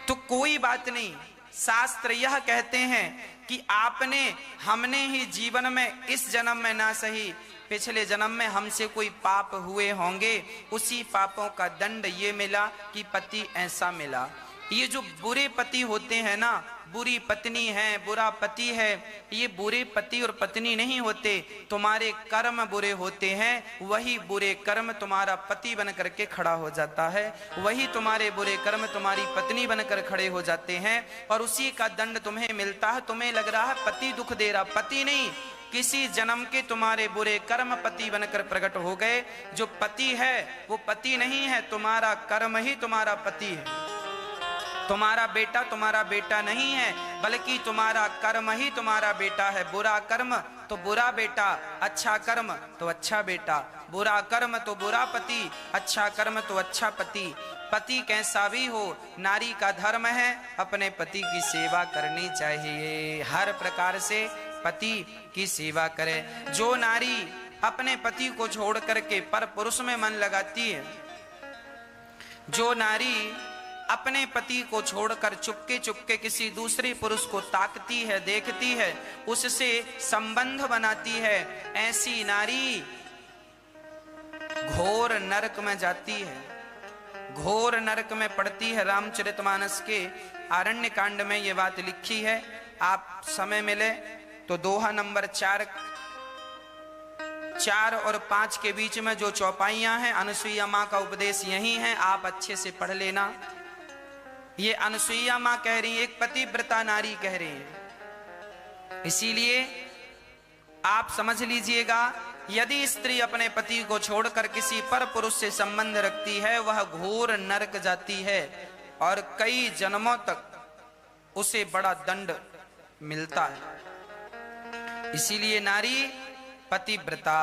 तो कोई बात नहीं, शास्त्र यह कहते हैं कि आपने हमने ही जीवन में इस जन्म में ना सही पिछले जन्म में हमसे कोई पाप हुए होंगे, उसी पापों का दंड ये मिला कि पति ऐसा मिला। ये जो बुरे पति होते हैं ना, बुरी पत्नी है, बुरा पति है, ये बुरे पति और पत्नी नहीं होते, तुम्हारे कर्म बुरे होते हैं, वही बुरे कर्म तुम्हारा पति बन करके खड़ा हो जाता है, वही तुम्हारे बुरे कर्म तुम्हारी पत्नी बनकर खड़े हो जाते हैं, और उसी का दंड तुम्हें मिलता है। तुम्हें लग रहा है पति दुख दे रहा, पति नहीं, किसी जन्म के तुम्हारे बुरे कर्म पति बनकर प्रकट हो गए। जो पति है वो पति नहीं है, तुम्हारा कर्म ही तुम्हारा पति है। तुम्हारा बेटा नहीं है, बल्कि तुम्हारा कर्म ही तुम्हारा बेटा है। बुरा कर्म तो बुरा बेटा, अच्छा कर्म तो अच्छा बेटा, बुरा कर्म तो बुरा पति, अच्छा कर्म तो अच्छा पति। पति कैसा भी हो, नारी का धर्म है अपने पति की सेवा करनी चाहिए, हर प्रकार से पति की सेवा करे। जो नारी अपने पति को छोड़ करके पर पुरुष में मन लगाती है, जो नारी अपने पति को छोड़कर चुपके चुपके किसी दूसरे पुरुष को ताकती है, देखती है, उससे संबंध बनाती है, ऐसी नारी घोर नरक में जाती है, घोर नरक में पड़ती है। रामचरितमानस के आरण्य कांड में ये बात लिखी है। आप समय मिले तो दोहा नंबर 4 और 5 के बीच में जो चौपाइयां हैं, अनुसुईया माँ का उपदेश यही है, आप अच्छे से पढ़ लेना। ये अनुसुईया माँ कह रही है, एक पतिव्रता नारी कह रही है। इसीलिए आप समझ लीजिएगा, यदि स्त्री अपने पति को छोड़कर किसी पर पुरुष से संबंध रखती है, वह घोर नरक जाती है और कई जन्मों तक उसे बड़ा दंड मिलता है। इसीलिए नारी पतिव्रता।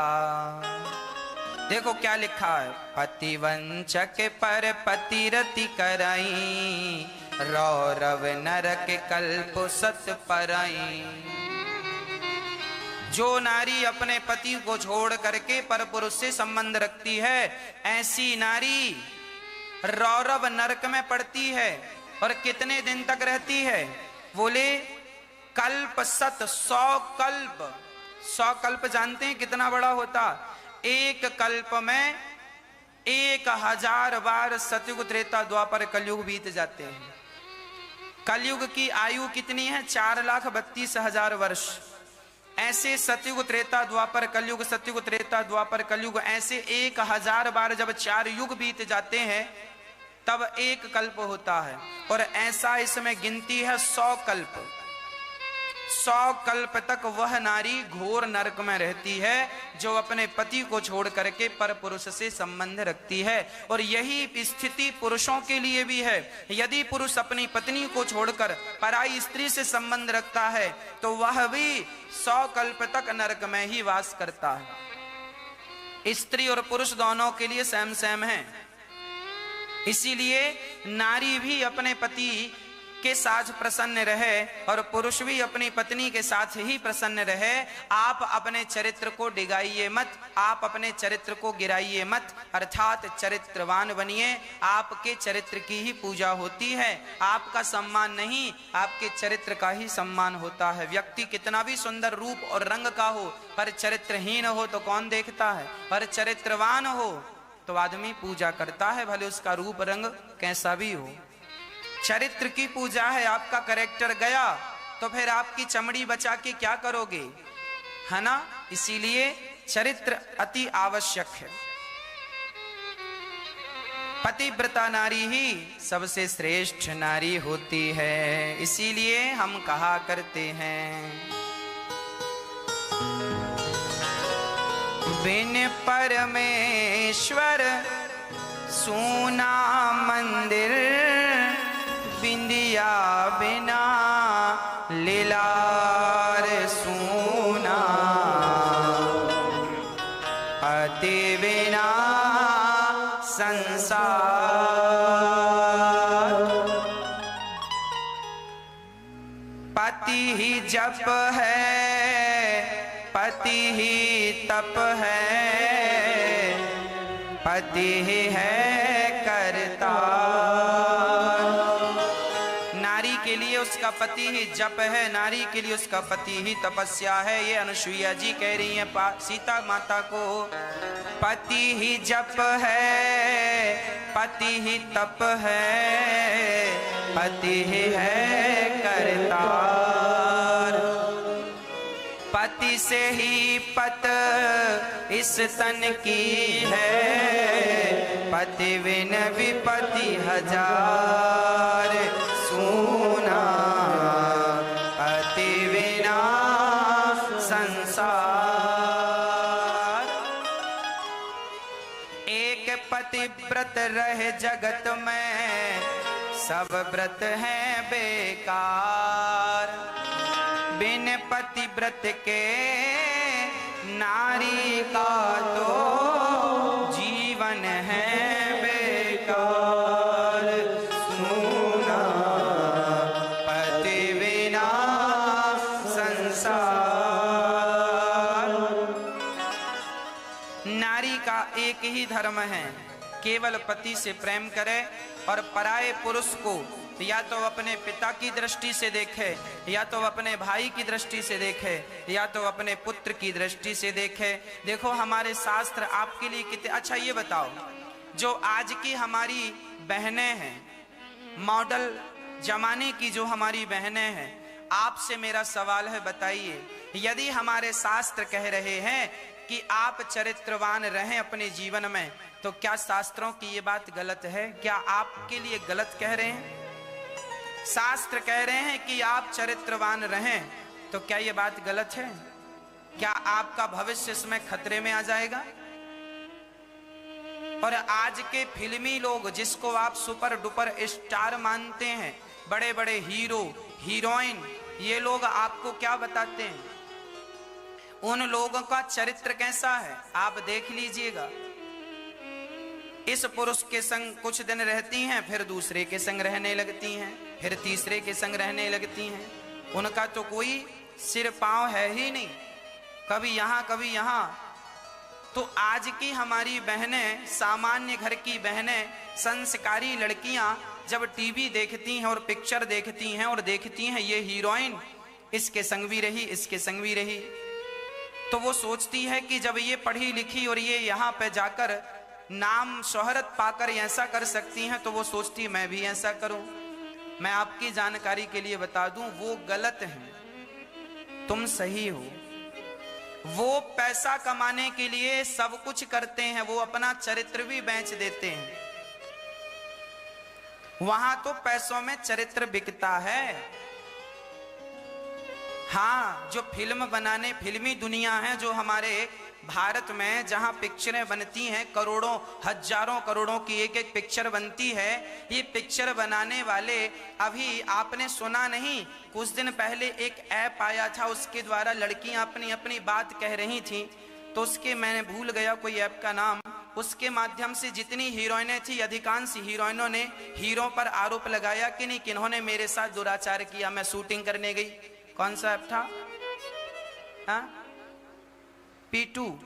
देखो क्या लिखा है, पतिवंचक पर पतिरति कराई, रौरव नरक कल्प सत पराई। जो नारी अपने पति को छोड़ करके पर पुरुष से संबंध रखती है, ऐसी नारी रौरव नरक में पड़ती है। और कितने दिन तक रहती है? बोले कल्प सत, 100 कल्प। 100 कल्प जानते हैं कितना बड़ा होता? एक कल्प में 1000 बार सतयुग त्रेता द्वापर कलयुग बीत जाते हैं। कलयुग की आयु कितनी है? 4,32,000 वर्ष। ऐसे सतयुग त्रेता द्वापर कलयुग, सतयुग त्रेता द्वापर कलयुग, ऐसे 1000 बार जब 4 युग बीत जाते हैं तब एक कल्प होता है। और ऐसा इसमें गिनती है 100 कल्प। 100 कल्प तक वह नारी घोर नरक में रहती है जो अपने पति को छोड़ करके पर पुरुष से संबंध रखती है। और यही स्थिति पुरुषों के लिए भी है। यदि पुरुष अपनी पत्नी को छोड़कर पराई स्त्री से संबंध रखता है तो वह भी 100 कल्प तक नरक में ही वास करता है। स्त्री और पुरुष दोनों के लिए सेम सेम है। इसीलिए नारी भी अपने पति के साथ प्रसन्न रहे और पुरुष भी अपनी पत्नी के साथ ही प्रसन्न रहे। आप अपने चरित्र को डिगाइए मत, आप अपने चरित्र को गिराइए मत, अर्थात चरित्रवान बनिए। आपके चरित्र की ही पूजा होती है, आपका सम्मान नहीं, आपके चरित्र का ही सम्मान होता है। व्यक्ति कितना भी सुंदर रूप और रंग का हो, पर चरित्रहीन हो तो कौन देखता है? पर चरित्रवान हो तो आदमी पूजा करता है, भले उसका रूप रंग कैसा भी हो। चरित्र की पूजा है। आपका कैरेक्टर गया तो फिर आपकी चमड़ी बचा के क्या करोगे, है ना? इसीलिए चरित्र अति आवश्यक है। पतिव्रता नारी ही सबसे श्रेष्ठ नारी होती है। इसीलिए हम कहा करते हैं, बिन परमेश्वर सूना मंदिर, बिंदिया बिना लीलार सूना, पति बिना संसार। पति ही जप है, पति ही तप है, पति ही है करता। नारी के लिए उसका पति ही जप है, नारी के लिए उसका पति ही तपस्या है। ये अनुसुईया जी कह रही हैं सीता माता को, पति ही जप है, पति ही तप है, पति ही है करतार। पति से ही पत इस तन की है, पति बिन विपति हजार सूना, पति बिना संसार। एक पतिव्रत रहे जगत में, सब व्रत हैं बेकार। बिन पतिव्रत के नारी का तो जीवन है बेकार। सूना पति बिना संसार। नारी का एक ही धर्म है, केवल पति से प्रेम करे और पराये पुरुष को या तो अपने पिता की दृष्टि से देखे, या तो अपने भाई की दृष्टि से देखे, या तो अपने पुत्र की दृष्टि से देखे। देखो हमारे शास्त्र आपके लिए कितने। अच्छा ये बताओ, जो आज की हमारी बहनें हैं, मॉडल जमाने की जो हमारी बहनें हैं, आपसे मेरा सवाल है, बताइए, यदि हमारे शास्त्र कह रहे हैं कि आप चरित्रवान रहें अपने जीवन में, तो क्या शास्त्रों की ये बात गलत है? क्या आपके लिए गलत कह रहे हैं? शास्त्र कह रहे हैं कि आप चरित्रवान रहें, तो क्या ये बात गलत है? क्या आपका भविष्य इसमें खतरे में आ जाएगा? और आज के फिल्मी लोग, जिसको आप सुपर डुपर स्टार मानते हैं, बड़े बड़े हीरो हीरोइन, ये लोग आपको क्या बताते हैं? उन लोगों का चरित्र कैसा है आप देख लीजिएगा। इस पुरुष के संग कुछ दिन रहती हैं, फिर दूसरे के संग रहने लगती हैं, फिर तीसरे के संग रहने लगती हैं। उनका तो कोई सिर पांव है ही नहीं, कभी यहाँ कभी यहाँ। तो आज की हमारी बहनें, सामान्य घर की बहनें, संस्कारी लड़कियां जब टीवी देखती हैं और पिक्चर देखती हैं और देखती हैं ये हीरोइन इसके संग भी रही, इसके संग भी रही, तो वो सोचती है कि जब ये पढ़ी लिखी और ये यहाँ पे जाकर नाम शोहरत पाकर ऐसा कर सकती हैं, तो वो सोचती है मैं भी ऐसा करूं। मैं आपकी जानकारी के लिए बता दूं, वो गलत है, तुम सही हो। वो पैसा कमाने के लिए सब कुछ करते हैं, वो अपना चरित्र भी बेच देते हैं। वहां तो पैसों में चरित्र बिकता है। हाँ, जो फिल्म बनाने, फिल्मी दुनिया है जो हमारे भारत में, जहां पिक्चरें बनती हैं, करोड़ों हजारों करोड़ों की एक एक पिक्चर बनती है, ये पिक्चर बनाने वाले, अभी आपने सुना नहीं, कुछ दिन पहले एक ऐप आया था, उसके द्वारा लड़कियां अपनी अपनी बात कह रही थी, तो उसके मैंने भूल गया कोई ऐप का नाम, उसके माध्यम से जितनी हीरोइनें थी, अधिकांश हीरोइनों ने हीरो पर आरोप लगाया कि नहीं, किन्होंने मेरे साथ दुराचार किया, मैं शूटिंग करने गई। कौन सा ऐप था? हाँ, मीटू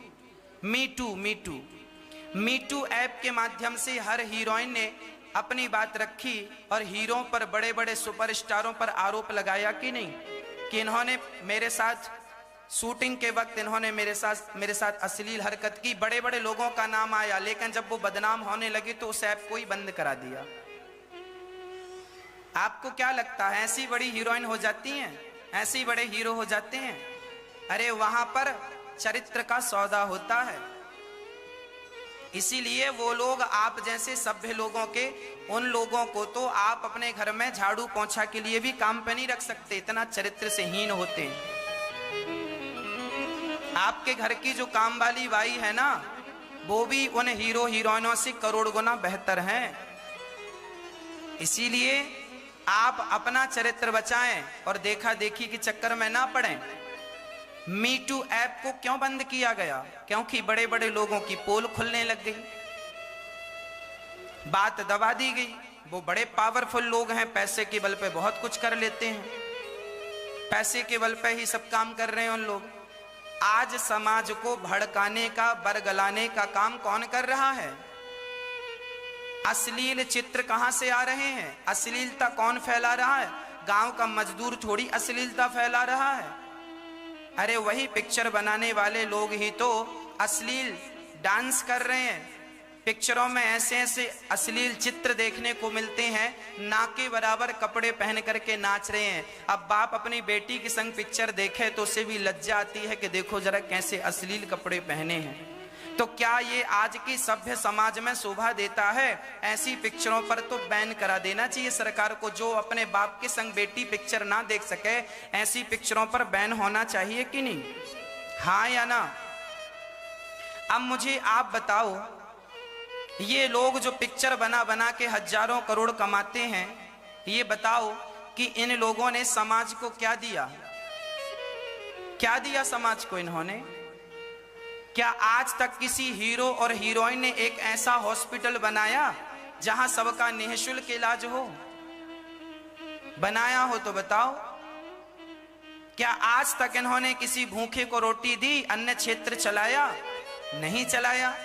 ऐप के माध्यम से हर हीरोइन ने अपनी बात रखी और हीरो पर, बड़े बड़े सुपरस्टारों पर आरोप लगाया कि नहीं, कि इन्होंने मेरे साथ शूटिंग के वक्त इन्होंने मेरे साथ अश्लील हरकत की। बड़े बड़े लोगों का नाम आया, लेकिन जब वो बदनाम होने लगी तो उस ऐप को ही बंद करा दिया। आपको क्या लगता है ऐसी बड़ी हीरोइन हो जाती हैं, ऐसी बड़े हीरो हो जाते हैं? अरे वहां पर चरित्र का सौदा होता है। इसीलिए वो लोग, आप जैसे सभ्य लोगों के, उन लोगों को तो आप अपने घर में झाड़ू पोंछा के लिए भी काम पे नहीं रख सकते, इतना चरित्र से हीन होते हैं। आपके घर की जो काम वाली बाई है ना, वो भी उन हीरो हीरोइनों से करोड़ गुना बेहतर हैं। इसीलिए आप अपना चरित्र बचाएं और देखा देखी के चक्कर में ना पड़ें। मीटू ऐप को क्यों बंद किया गया? क्योंकि बड़े बड़े लोगों की पोल खुलने लग गई, बात दबा दी गई। वो बड़े पावरफुल लोग हैं, पैसे के बल पे बहुत कुछ कर लेते हैं, पैसे के बल पे ही सब काम कर रहे हैं उन लोग। आज समाज को भड़काने का, बरगलाने का काम कौन कर रहा है? अश्लील चित्र कहां से आ रहे हैं? अश्लीलता कौन फैला रहा है? गांव का मजदूर थोड़ी अश्लीलता फैला रहा है। अरे वही पिक्चर बनाने वाले लोग ही तो अश्लील डांस कर रहे हैं। पिक्चरों में ऐसे ऐसे अश्लील चित्र देखने को मिलते हैं, ना के बराबर कपड़े पहन करके नाच रहे हैं। अब बाप अपनी बेटी के संग पिक्चर देखे तो उसे भी लज्जा आती है कि देखो जरा कैसे अश्लील कपड़े पहने हैं। तो क्या ये आज की सभ्य समाज में शोभा देता है? ऐसी पिक्चरों पर तो बैन करा देना चाहिए सरकार को। जो अपने बाप के संग बेटी पिक्चर ना देख सके, ऐसी पिक्चरों पर बैन होना चाहिए कि नहीं? हाँ या ना? अब मुझे आप बताओ, ये लोग जो पिक्चर बना बना के हजारों करोड़ कमाते हैं, ये बताओ कि इन लोगों ने समाज को क्या दिया? क्या दिया समाज को इन्होंने? क्या आज तक किसी हीरो और हीरोइन ने एक ऐसा हॉस्पिटल बनाया जहां सबका निःशुल्क इलाज हो? बनाया हो तो बताओ। क्या आज तक इन्होंने किसी भूखे को रोटी दी, अन्य क्षेत्र चलाया? नहीं चलाया।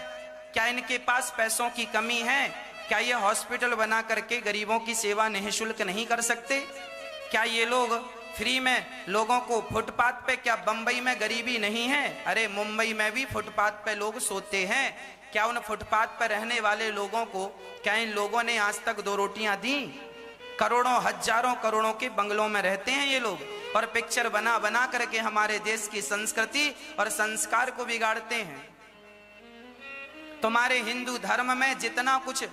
क्या इनके पास पैसों की कमी है? क्या ये हॉस्पिटल बना करके गरीबों की सेवा निःशुल्क नहीं कर सकते? क्या ये लोग फ्री में लोगों को फुटपाथ पे, क्या बंबई में गरीबी नहीं है? अरे मुंबई में भी फुटपाथ पे लोग सोते हैं। क्या उन फुटपाथ पर रहने वाले लोगों को क्या इन लोगों ने आज तक 2 रोटियां दी? करोड़ों हजारों करोड़ों के बंगलों में रहते हैं ये लोग और पिक्चर बना बना करके हमारे देश की संस्कृति और संस्कार को बिगाड़ते हैं। तुम्हारे हिंदू धर्म में जितना कुछ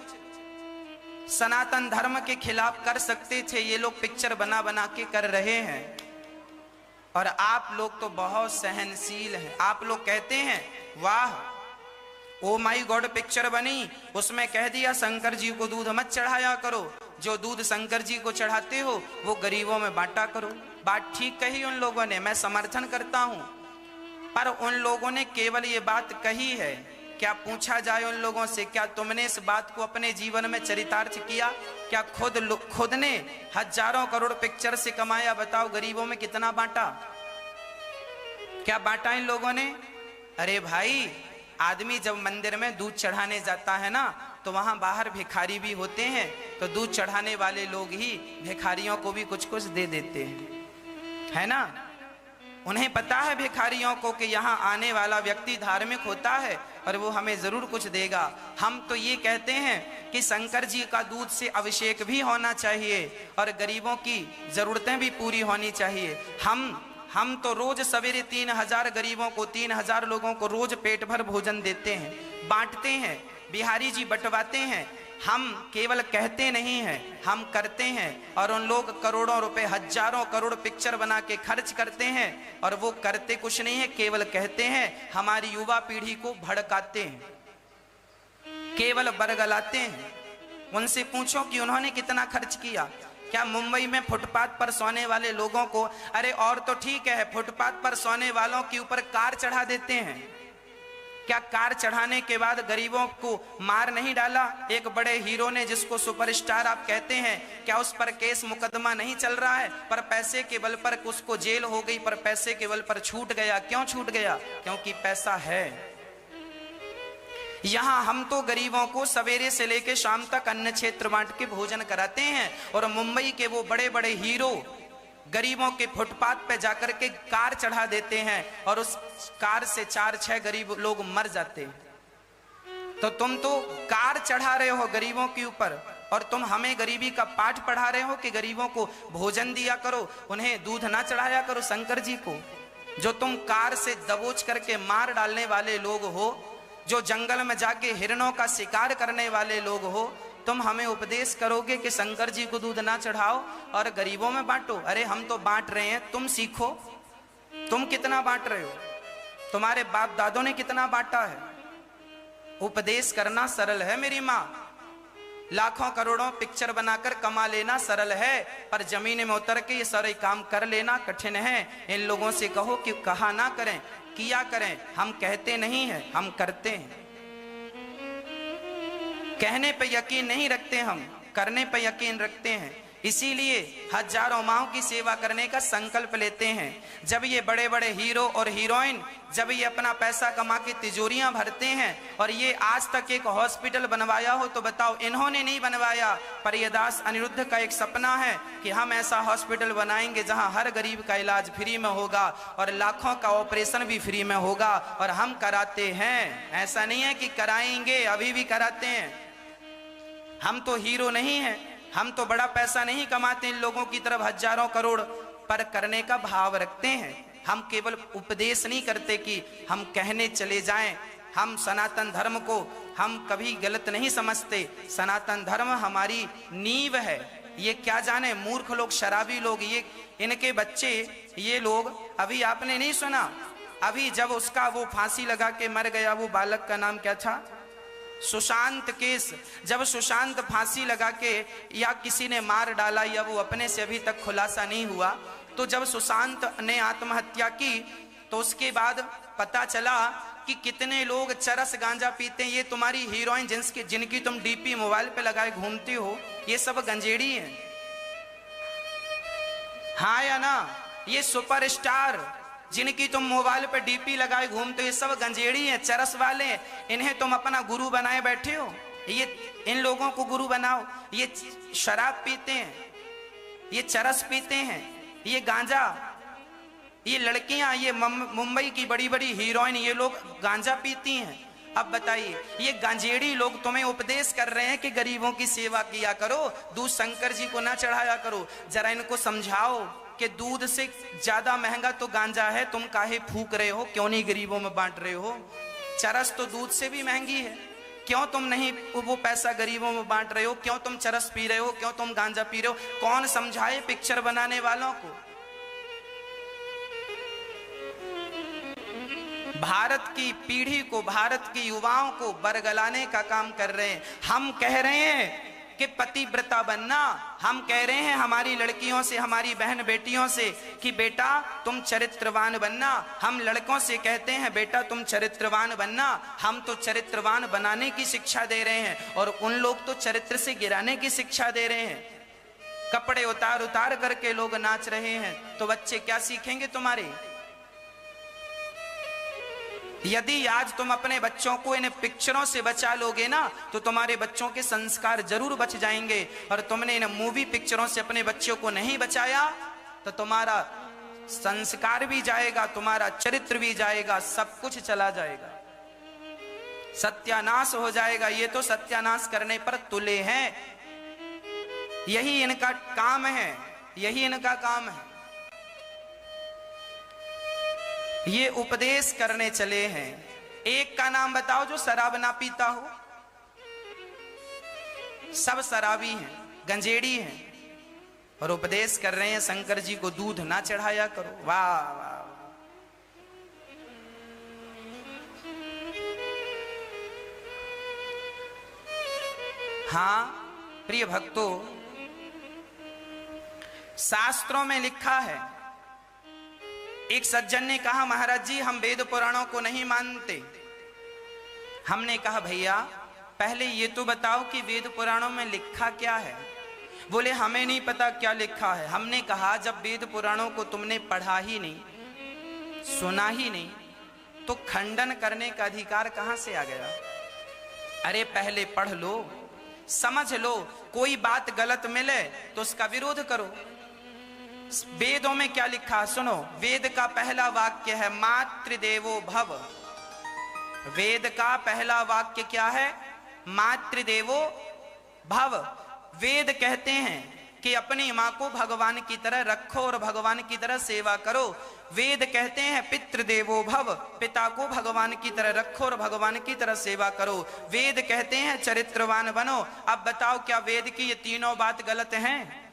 सनातन धर्म के खिलाफ कर सकते थे ये लोग पिक्चर बना बना के कर रहे हैं। और आप लोग तो बहुत सहनशील हैं। आप लोग कहते हैं वाह ओ माई गॉड पिक्चर बनी, उसमें कह दिया शंकर जी को दूध मत चढ़ाया करो, जो दूध शंकर जी को चढ़ाते हो वो गरीबों में बांटा करो। बात ठीक कही उन लोगों ने, मैं समर्थन करता हूं, पर उन लोगों ने केवल ये बात कही है। क्या पूछा जाए उन लोगों से, क्या तुमने इस बात को अपने जीवन में चरितार्थ किया? क्या खुद ने हजारों करोड़ पिक्चर से कमाया? बताओ गरीबों में कितना बांटा? क्या बांटा इन लोगों ने? अरे भाई, आदमी जब मंदिर में दूध चढ़ाने जाता है ना तो वहां बाहर भिखारी भी होते हैं, तो दूध चढ़ाने वाले लोग ही भिखारियों को भी कुछ कुछ दे देते हैं, है ना? उन्हें पता है भिखारियों को कि यहाँ आने वाला व्यक्ति धार्मिक होता है और वो हमें जरूर कुछ देगा। हम तो ये कहते हैं कि शंकर जी का दूध से अभिषेक भी होना चाहिए और गरीबों की जरूरतें भी पूरी होनी चाहिए। हम तो रोज सवेरे 3000 गरीबों को, 3000 लोगों को रोज पेट भर भोजन देते हैं, बांटते हैं। बिहारी जी बंटवाते हैं। हम केवल कहते नहीं हैं, हम करते हैं। और उन लोग करोड़ों रुपए, हजारों करोड़ पिक्चर बना के खर्च करते हैं और वो करते कुछ नहीं है, केवल कहते हैं। हमारी युवा पीढ़ी को भड़काते हैं, केवल बरगलाते हैं। उनसे पूछो कि उन्होंने कितना खर्च किया। क्या मुंबई में फुटपाथ पर सोने वाले लोगों को, अरे और तो ठीक है, फुटपाथ पर सोने वालों के ऊपर कार चढ़ा देते हैं। क्या कार चढ़ाने के बाद गरीबों को मार नहीं डाला? एक बड़े हीरो ने, जिसको सुपरस्टार आप कहते हैं, क्या उस पर केस मुकदमा नहीं चल रहा है? पर पैसे के बल पर उसको जेल हो गई, पर पैसे के बल पर छूट गया। क्यों छूट गया? क्योंकि पैसा है। यहाँ हम तो गरीबों को सवेरे से लेकर शाम तक अन्न क्षेत्र बांट के भोजन कराते हैं और मुंबई के वो बड़े बड़े हीरो गरीबों के फुटपाथ पे जाकर के कार चढ़ा देते हैं और उस कार से 4-6 गरीब लोग मर जाते हैं। तो तुम तो कार चढ़ा रहे हो गरीबों के ऊपर और तुम हमें गरीबी का पाठ पढ़ा रहे हो कि गरीबों को भोजन दिया करो, उन्हें दूध ना चढ़ाया करो शंकर जी को। जो तुम कार से दबोच करके मार डालने वाले लोग हो, जो जंगल में जाके हिरणों का शिकार करने वाले लोग हो, तुम हमें उपदेश करोगे कि शंकर जी को दूध ना चढ़ाओ और गरीबों में बांटो। अरे हम तो बांट रहे हैं, तुम सीखो। तुम कितना बांट रहे हो? तुम्हारे बाप दादों ने कितना बांटा है? उपदेश करना सरल है मेरी माँ, लाखों करोड़ों पिक्चर बनाकर कमा लेना सरल है, पर जमीन में उतर के ये सारे काम कर लेना कठिन है। इन लोगों से कहो कि कहा ना करें, किया करें। हम कहते नहीं हैं, हम करते हैं। कहने पे यकीन नहीं रखते, हम करने पे यकीन रखते हैं। इसीलिए हजारों माओं की सेवा करने का संकल्प लेते हैं। जब ये बड़े बड़े हीरो और हीरोइन, जब ये अपना पैसा कमा के तिजोरियां भरते हैं और ये आज तक एक हॉस्पिटल बनवाया हो तो बताओ, इन्होंने नहीं बनवाया, पर ये दास अनिरुद्ध का एक सपना है कि हम ऐसा हॉस्पिटल बनाएंगे जहां हर गरीब का इलाज फ्री में होगा और लाखों का ऑपरेशन भी फ्री में होगा। और हम कराते हैं, ऐसा नहीं है कि कराएंगे, अभी भी कराते हैं। हम तो हीरो नहीं हैं, हम तो बड़ा पैसा नहीं कमाते इन लोगों की तरफ हजारों करोड़, पर करने का भाव रखते हैं। हम केवल उपदेश नहीं करते कि हम कहने चले जाएं। हम सनातन धर्म को हम कभी गलत नहीं समझते। सनातन धर्म हमारी नींव है। ये क्या जाने मूर्ख लोग, शराबी लोग, ये इनके बच्चे, ये लोग, अभी आपने नहीं सुना, अभी जब उसका वो फांसी लगा के मर गया, वो बालक का नाम क्या था? सुशांत केस। जब सुशांत फांसी लगा के या किसी ने मार डाला या वो अपने से अभी तक खुलासा नहीं हुआ, तो जब सुशांत ने आत्महत्या की तो उसके बाद पता चला कि कितने लोग चरस गांजा पीते हैं। ये तुम्हारी हीरोइन जिनकी तुम डीपी मोबाइल पे लगाए घूमते हो, ये सब गंजेड़ी हैं। हाँ या ना? ये सुपरस्टार जिनकी तुम मोबाइल पे डीपी लगाए घूमते हो, ये सब गंजेड़ी हैं, चरस वाले हैं, इन्हें तुम अपना गुरु बनाए बैठे हो। ये इन लोगों को गुरु बनाओ। ये शराब पीते हैं, ये चरस पीते हैं, ये गांजा, ये लड़कियां, ये मुंबई की बड़ी बड़ी हीरोइन, ये लोग गांजा पीती हैं। अब बताइए, ये गांजेड़ी लोग तुम्हें उपदेश कर रहे हैं कि गरीबों की सेवा किया करो, दूध शंकर जी को ना चढ़ाया करो। जरा इनको समझाओ कि दूध से ज्यादा महंगा तो गांजा है, तुम काहे फूक रहे हो, क्यों नहीं गरीबों में बांट रहे हो? चरस तो दूध से भी महंगी है, क्यों तुम नहीं वो पैसा गरीबों में बांट रहे हो? क्यों तुम चरस पी रहे हो? क्यों तुम गांजा पी रहे हो? कौन समझाए पिक्चर बनाने वालों को? भारत की पीढ़ी को, भारत के युवाओं को बरगलाने का काम कर रहे हैं। हम कह रहे हैं कि पतिव्रता बनना, हम कह रहे हैं हमारी लड़कियों से, हमारी बहन बेटियों से कि बेटा तुम चरित्रवान बनना। हम लड़कों से कहते हैं बेटा तुम चरित्रवान बनना। हम तो चरित्रवान बनाने की शिक्षा दे रहे हैं और उन लोग तो चरित्र से गिराने की शिक्षा दे रहे हैं। कपड़े उतार उतार करके लोग नाच रहे हैं, तो बच्चे क्या सीखेंगे तुम्हारे? यदि आज तुम अपने बच्चों को इन पिक्चरों से बचा लोगे ना, तो तुम्हारे बच्चों के संस्कार जरूर बच जाएंगे। और तुमने इन मूवी पिक्चरों से अपने बच्चों को नहीं बचाया तो तुम्हारा संस्कार भी जाएगा, तुम्हारा चरित्र भी जाएगा, सब कुछ चला जाएगा, सत्यानाश हो जाएगा। ये तो सत्यानाश करने पर तुले हैं। यही इनका काम है, यही इनका काम है। ये उपदेश करने चले हैं। एक का नाम बताओ जो शराब ना पीता हो। सब शराबी हैं, गंजेड़ी हैं, और उपदेश कर रहे हैं शंकर जी को दूध ना चढ़ाया करो। वाह वाह। हाँ प्रिय भक्तों, शास्त्रों में लिखा है, एक सज्जन ने कहा महाराज जी हम वेद पुराणों को नहीं मानते। हमने कहा भैया पहले ये तो बताओ कि वेद पुराणों में लिखा क्या है। बोले हमें नहीं पता क्या लिखा है। हमने कहा जब वेद पुराणों को तुमने पढ़ा ही नहीं, सुना ही नहीं, तो खंडन करने का अधिकार कहां से आ गया? अरे पहले पढ़ लो, समझ लो, कोई बात गलत मिले तो उसका विरोध करो। वेदों में क्या लिखा सुनो। वेद का पहला वाक्य है मातृदेवो भव। वेद का पहला वाक्य क्या है? मातृदेवो भव। वेद कहते हैं कि अपनी मां को भगवान की तरह रखो और भगवान की तरह सेवा करो। वेद कहते हैं पितृदेवो भव, पिता को भगवान की तरह रखो और भगवान की तरह सेवा करो। वेद कहते हैं चरित्रवान बनो। अब बताओ क्या वेद की ये तीनों बात गलत हैं?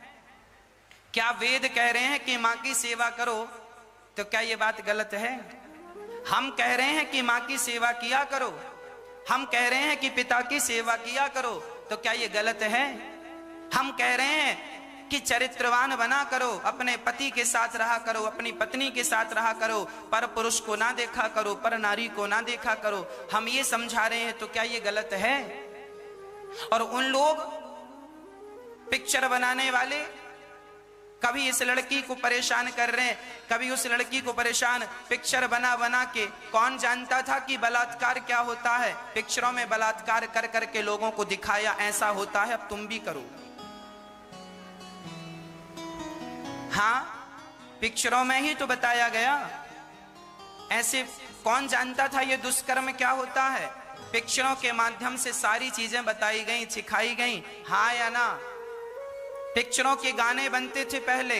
क्या वेद कह रहे हैं कि मां की सेवा करो, तो क्या ये बात गलत है? हम कह रहे हैं कि मां की सेवा किया करो, हम कह रहे हैं कि पिता की सेवा किया करो, तो क्या ये गलत है? हम कह रहे हैं कि चरित्रवान बना करो, अपने पति के साथ रहा करो, अपनी पत्नी के साथ रहा करो, पर पुरुष को ना देखा करो, पर नारी को ना देखा करो। हम ये समझा रहे हैं, तो क्या ये गलत है? और उन लोग पिक्चर बनाने वाले कभी इस लड़की को परेशान कर रहे हैं, कभी उस लड़की को परेशान, पिक्चर बना बना के। कौन जानता था कि बलात्कार क्या होता है? पिक्चरों में बलात्कार कर करके लोगों को दिखाया ऐसा होता है, अब तुम भी करो। हाँ पिक्चरों में ही तो बताया गया। ऐसे कौन जानता था ये दुष्कर्म क्या होता है? पिक्चरों के माध्यम से सारी चीजें बताई गई, सिखाई गई। हाँ या ना? पिक्चरों के गाने बनते थे पहले,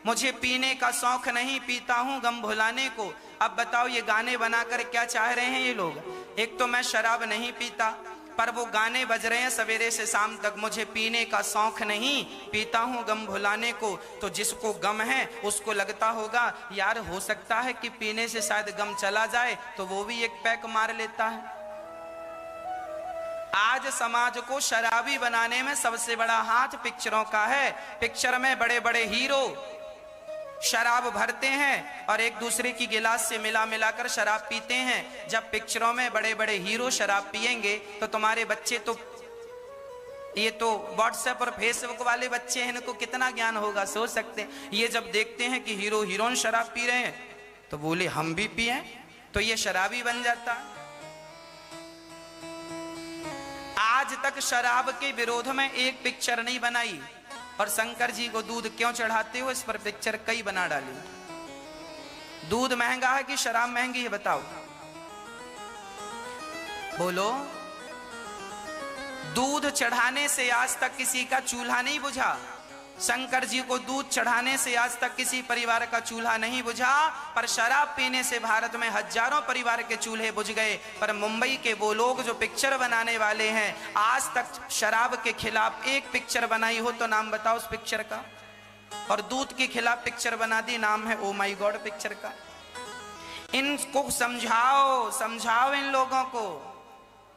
मुझे पीने का शौक नहीं, पीता हूं गम भुलाने को। अब बताओ ये गाने बनाकर क्या चाह रहे हैं ये लोग? एक तो मैं शराब नहीं पीता, पर वो गाने बज रहे हैं सवेरे से शाम तक, मुझे पीने का शौक नहीं, पीता हूं गम भुलाने को। तो जिसको गम है उसको लगता होगा यार हो सकता है कि पीने से शायद गम चला जाए, तो वो भी एक पैक मार लेता है। आज समाज को शराबी बनाने में सबसे बड़ा हाथ पिक्चरों का है। पिक्चर में बड़े बड़े हीरो शराब भरते हैं और एक दूसरे की गिलास से मिला मिलाकर शराब पीते हैं। जब पिक्चरों में बड़े बड़े हीरो शराब पिएंगे तो तुम्हारे बच्चे तो, ये तो व्हाट्सएप और फेसबुक वाले बच्चे हैं, इनको कितना ज्ञान होगा सोच सकते हैं। ये जब देखते हैं कि हीरो हीरोइन शराब पी रहे हैं तो बोले हम भी पिए, तो ये शराबी बन जाता। आज तक शराब के विरोध में एक पिक्चर नहीं बनाई, और शंकर जी को दूध क्यों चढ़ाते हो इस पर पिक्चर कई बना डाली। दूध महंगा है कि शराब महंगी है बताओ, बोलो। दूध चढ़ाने से आज तक किसी का चूल्हा नहीं बुझा, शंकर जी को दूध चढ़ाने से आज तक किसी परिवार का चूल्हा नहीं बुझा, पर शराब पीने से भारत में हजारों परिवार के चूल्हे बुझ गए। पर मुंबई के वो लोग जो पिक्चर बनाने वाले हैं, आज तक शराब के खिलाफ एक पिक्चर बनाई हो तो नाम बताओ उस पिक्चर का, और दूध के खिलाफ पिक्चर बना दी, नाम है ओ माई गॉड पिक्चर का। इनको समझाओ, समझाओ इन लोगों को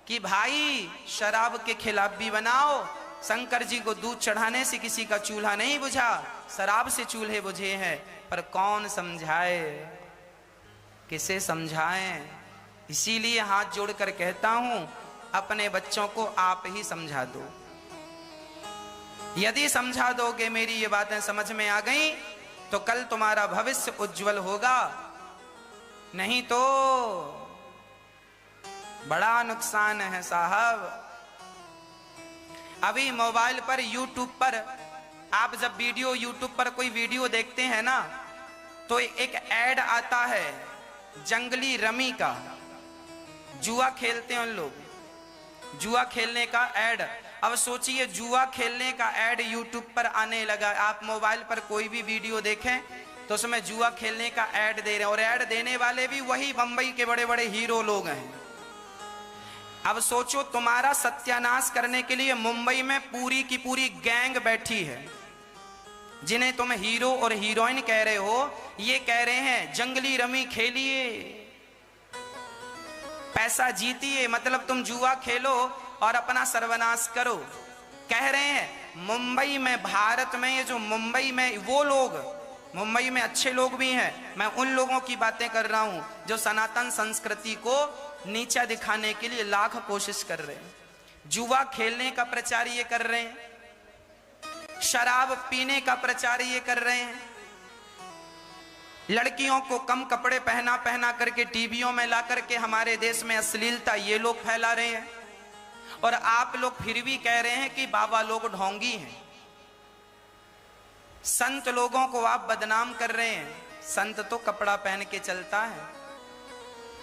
कि भाई शराब के खिलाफ भी बनाओ। शंकर जी को दूध चढ़ाने से किसी का चूल्हा नहीं बुझा, शराब से चूल्हे बुझे हैं। पर कौन समझाए, किसे समझाएं? इसीलिए हाथ जोड़कर कहता हूं, अपने बच्चों को आप ही समझा दो। यदि समझा दोगे, मेरी ये बातें समझ में आ गई, तो कल तुम्हारा भविष्य उज्जवल होगा, नहीं तो बड़ा नुकसान है साहब। अभी मोबाइल पर यूट्यूब पर आप जब यूट्यूब पर कोई वीडियो देखते हैं ना, तो एक ऐड आता है जंगली रमी का, जुआ खेलते हैं उन लोग, जुआ खेलने का ऐड। अब सोचिए जुआ खेलने का ऐड यूट्यूब पर आने लगा। आप मोबाइल पर कोई भी वीडियो देखें तो उसमें जुआ खेलने का ऐड दे रहे हैं, और ऐड देने वाले भी वही बंबई के बड़े बड़े हीरो लोग हैं। अब सोचो, तुम्हारा सत्यानाश करने के लिए मुंबई में पूरी की पूरी गैंग बैठी है, जिन्हें तुम हीरो और हीरोइन कह रहे हो, ये कह रहे हैं जंगली रमी खेलिए, पैसा जीतिए, मतलब तुम जुआ खेलो और अपना सर्वनाश करो। कह रहे हैं मुंबई में, भारत में, ये जो मुंबई में वो लोग, मुंबई में अच्छे लोग भी हैं, मैं उन लोगों की बातें कर रहा हूं जो सनातन संस्कृति को नीचा दिखाने के लिए लाख कोशिश कर रहे हैं। जुआ खेलने का प्रचार ये कर रहे हैं, शराब पीने का प्रचार ये कर रहे हैं, लड़कियों को कम कपड़े पहना पहना करके टीवियों में ला करके हमारे देश में अश्लीलता ये लोग फैला रहे हैं। और आप लोग फिर भी कह रहे हैं कि बाबा लोग ढोंगी हैं। संत लोगों को आप बदनाम कर रहे हैं, संत तो कपड़ा पहन के चलता है।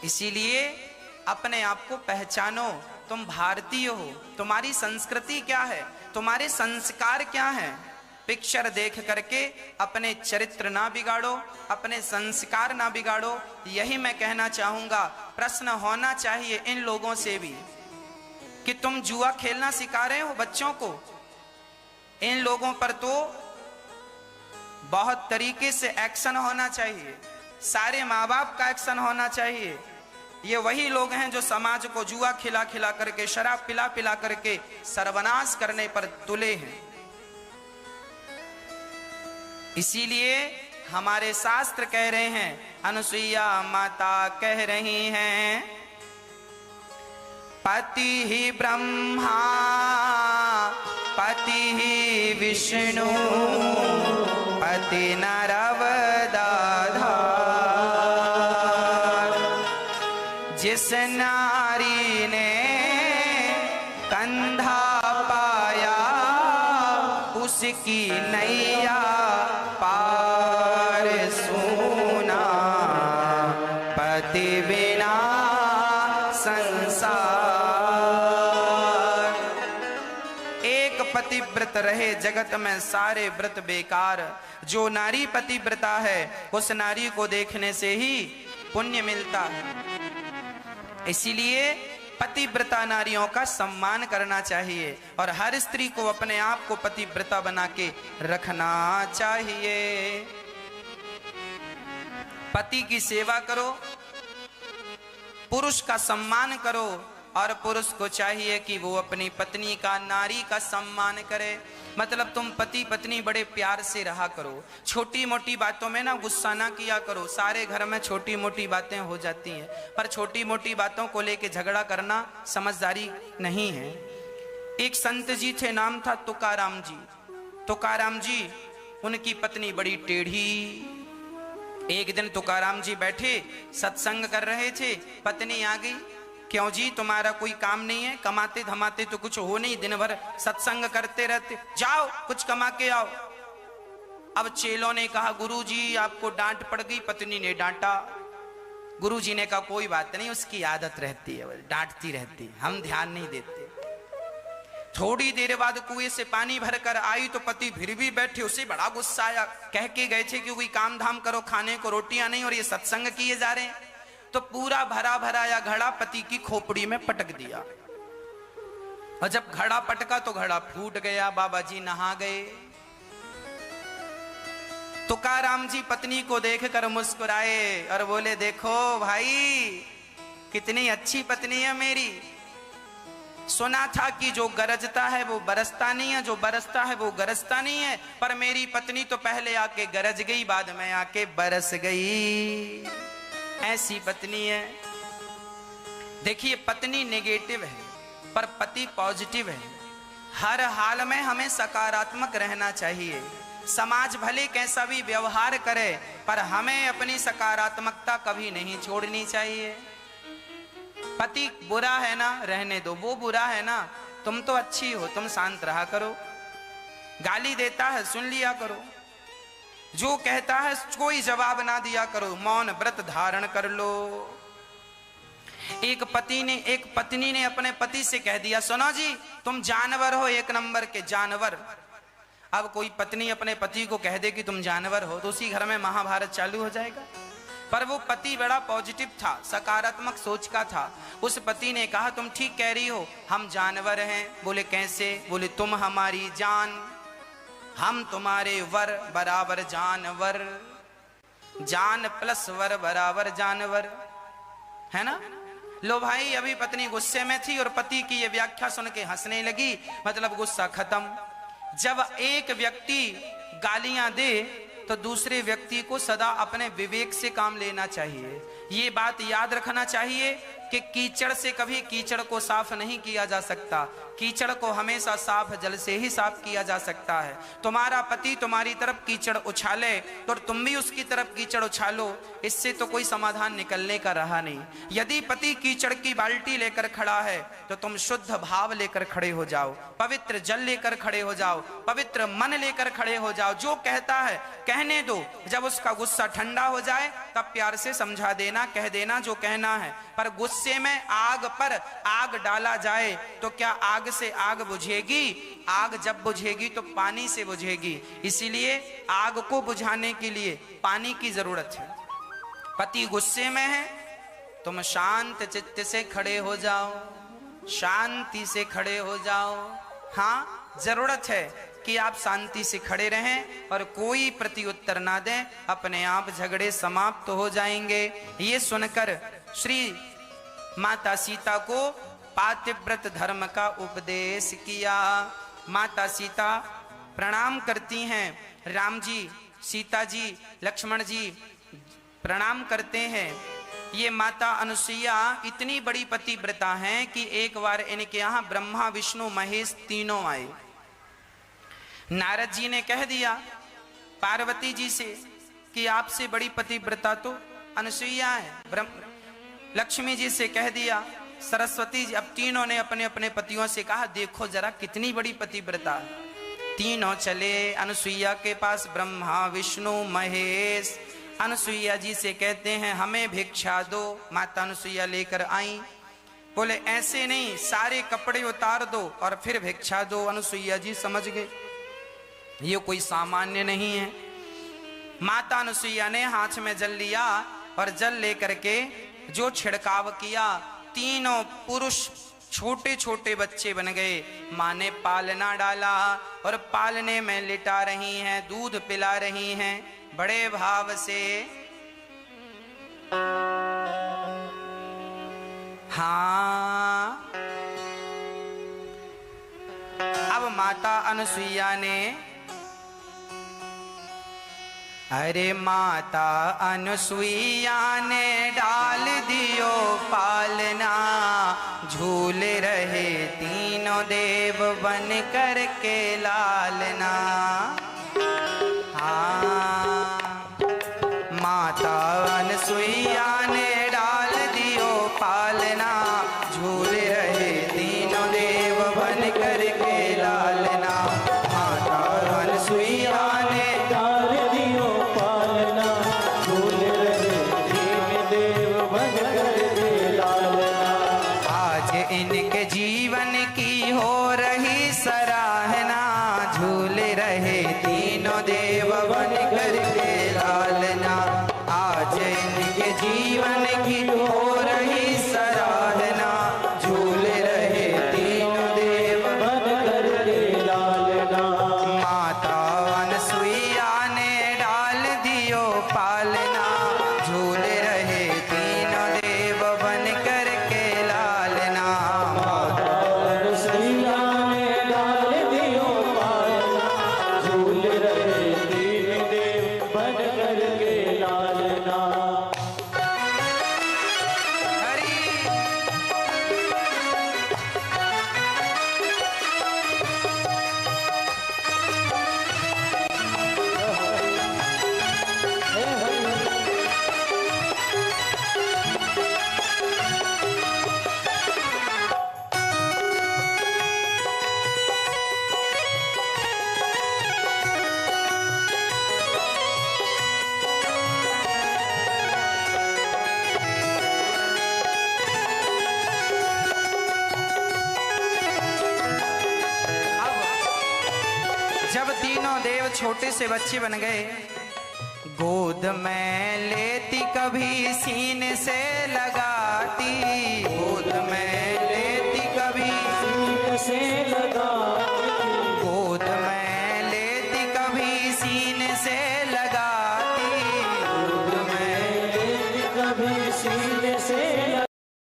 इसीलिए अपने आप को पहचानो, तुम भारतीय हो, तुम्हारी संस्कृति क्या है, तुम्हारे संस्कार क्या हैं। पिक्चर देख करके अपने चरित्र ना बिगाड़ो, अपने संस्कार ना बिगाड़ो। यही मैं कहना चाहूंगा। प्रश्न होना चाहिए इन लोगों से भी कि तुम जुआ खेलना सिखा रहे हो बच्चों को। इन लोगों पर तो बहुत तरीके से एक्शन होना चाहिए, सारे माँ बाप का एक्शन होना चाहिए। ये वही लोग हैं जो समाज को जुआ खिला खिला करके, शराब पिला पिला करके सर्वनाश करने पर तुले हैं। इसीलिए हमारे शास्त्र कह रहे हैं, अनुसुईया माता कह रही हैं, पति ही ब्रह्मा पति ही विष्णु पति नरवदाधार। जिस नारी ने कंधा पाया उसकी नैया पार सुना, पति बिना संसार। एक पतिव्रत रहे जगत में सारे व्रत बेकार। जो नारी पतिव्रता है उस नारी को देखने से ही पुण्य मिलता है। इसीलिए पतिव्रता नारियों का सम्मान करना चाहिए और हर स्त्री को अपने आप को पतिव्रता बना के रखना चाहिए। पति की सेवा करो, पुरुष का सम्मान करो, और पुरुष को चाहिए कि वो अपनी पत्नी का, नारी का सम्मान करे। मतलब तुम पति पत्नी बड़े प्यार से रहा करो, छोटी मोटी बातों में ना गुस्सा ना किया करो। सारे घर में छोटी मोटी बातें हो जाती हैं, पर छोटी मोटी बातों को लेके झगड़ा करना समझदारी नहीं है। एक संत जी थे, नाम था तुकाराम जी। तुकाराम जी, उनकी पत्नी बड़ी टेढ़ी, एक दिन तुकाराम जी बैठे सत्संग कर रहे थे, पत्नी आ गई। क्यों जी, तुम्हारा कोई काम नहीं है? कमाते धमाते तो कुछ हो नहीं, दिन भर सत्संग करते रहते, जाओ कुछ कमा के आओ। अब चेलों ने कहा गुरुजी आपको डांट पड़ गई। पत्नी ने डांटा। गुरुजी ने कहा कोई बात नहीं, उसकी आदत रहती है, डांटती रहती, हम ध्यान नहीं देते। थोड़ी देर बाद कुएं से पानी भरकर आई तो पति फिर भी बैठे, उसे बड़ा गुस्सा आया। कह के गए थे कि कोई काम धाम करो, खाने को रोटियां नहीं और ये सत्संग किए जा रहे हैं। तो पूरा भरा भरा या घड़ा पति की खोपड़ी में पटक दिया, और जब घड़ा पटका तो घड़ा फूट गया। बाबा जी नहा गए। तुकाराम जी पत्नी को देखकर मुस्कुराए और बोले देखो भाई, कितनी अच्छी पत्नी है मेरी। सुना था कि जो गरजता है वो बरसता नहीं है, जो बरसता है वो गरजता नहीं है, पर मेरी पत्नी तो पहले आके गरज गई, बाद में आके बरस गई। ऐसी पत्नी है। देखिए, पत्नी नेगेटिव है पर पति पॉजिटिव है। हर हाल में हमें सकारात्मक रहना चाहिए। समाज भले कैसा भी व्यवहार करे, पर हमें अपनी सकारात्मकता कभी नहीं छोड़नी चाहिए। पति बुरा है ना, रहने दो, वो बुरा है ना, तुम तो अच्छी हो, तुम शांत रहा करो। गाली देता है सुन लिया करो, जो कहता है कोई जवाब ना दिया करो, मौन व्रत धारण कर लो। एक पत्नी ने अपने पति से कह दिया, सुनो जी तुम जानवर हो, एक नंबर के जानवर। अब कोई पत्नी अपने पति को कह दे कि तुम जानवर हो, तो उसी घर में महाभारत चालू हो जाएगा। पर वो पति बड़ा पॉजिटिव था, सकारात्मक सोच का था। उस पति ने कहा तुम ठीक कह रही हो, हम जानवर हैं। बोले कैसे? बोले तुम हमारी जान, हम तुम्हारे वर बराबर जानवर, जान प्लस वर बराबर जानवर, है ना। लो भाई, अभी पत्नी गुस्से में थी और पति की ये व्याख्या सुन के हंसने लगी, मतलब गुस्सा खत्म। जब एक व्यक्ति गालियां दे तो दूसरे व्यक्ति को सदा अपने विवेक से काम लेना चाहिए। ये बात याद रखना चाहिए कि कीचड़ से कभी कीचड़ को साफ नहीं किया जा सकता, कीचड़ को हमेशा साफ जल से ही साफ किया जा सकता है। तुम्हारा पति तुम्हारी तरफ कीचड़ उछाले तो तुम भी उसकी तरफ कीचड़ उछालो, इससे तो कोई समाधान निकलने का रहा नहीं। यदि पति कीचड़ की बाल्टी लेकर खड़ा है तो तुम शुद्ध भाव लेकर खड़े हो जाओ, पवित्र जल लेकर खड़े हो जाओ, पवित्र मन लेकर खड़े हो जाओ। जो कहता है कहने दो, जब उसका गुस्सा ठंडा हो जाए तब प्यार से समझा देना, कह देना जो कहना है। पर गुस्से में आग पर आग डाला जाए तो क्या आग से आग बुझेगी? आग जब बुझेगी तो पानी से बुझेगी, इसीलिए आग को बुझाने के लिए पानी की जरूरत है। पति गुस्से में है, तुम शांत चित्त से खड़े हो जाओ, शांति से खड़े हो जाओ। हाँ, जरूरत है कि आप शांति से खड़े रहें और कोई प्रत्युत्तर ना दें, अपने आप झगड़े समाप्त हो जाएंगे। ये सुनकर श्री माता सीता को पातिव्रत धर्म का उपदेश किया। माता सीता प्रणाम करती हैं, राम जी, सीता जी, लक्ष्मण जी प्रणाम करते हैं। ये माता अनुसुईया इतनी बड़ी पतिव्रता हैं कि एक बार इनके यहाँ ब्रह्मा विष्णु महेश तीनों आए। नारद जी ने कह दिया पार्वती जी से कि आपसे बड़ी पतिव्रता तो अनुसुईया है। लक्ष्मी जी से कह दिया, सरस्वती जी। अब तीनों ने अपने अपने पतियों से कहा देखो जरा कितनी बड़ी पतिव्रता। तीनों चले अनुसुईया के पास, ब्रह्मा विष्णु महेश। अनुसुईया जी से कहते हैं हमें भिक्षा दो। माता अनुसुईया लेकर आई। बोले ऐसे नहीं, सारे कपड़े उतार दो और फिर भिक्षा दो। अनुसुईया जी समझ गए ये कोई सामान्य नहीं है। माता अनुसुईया ने हाथ में जल लिया और जल लेकर के जो छिड़काव किया, तीनों पुरुष छोटे छोटे बच्चे बन गए। माँ ने पालना डाला और पालने में लिटा रही हैं, दूध पिला रही हैं बड़े भाव से। हाँ, अब माता अनुसुईया ने, अरे माता अनुसुईया ने डाल दियो पालना, झूल रहे तीनों देव बन कर के लालना। हाँ, माता बन करके लालना। माता अनसुईया ने डाल दियो पालना, झूल रहे दीन देव बन करके लालना। आज इनके जीवन की हो रही सराहना, झूल रहे तीनों देव बन करके लालना। आज इनके जीवन की हो रही सराहना, झूल रहे तीनों देव बन करके लालना। माता अनसुईया ने डाल दियो पालना, झूल रहे तीनों देव बन करके लालना। अनसुईया ने डाल दियो पालना, झूल रहे तीन देव बन करके लालना। हरि जब तीनों देव छोटे से बच्चे बन गए, गोद में लेती कभी सीने से लगाती,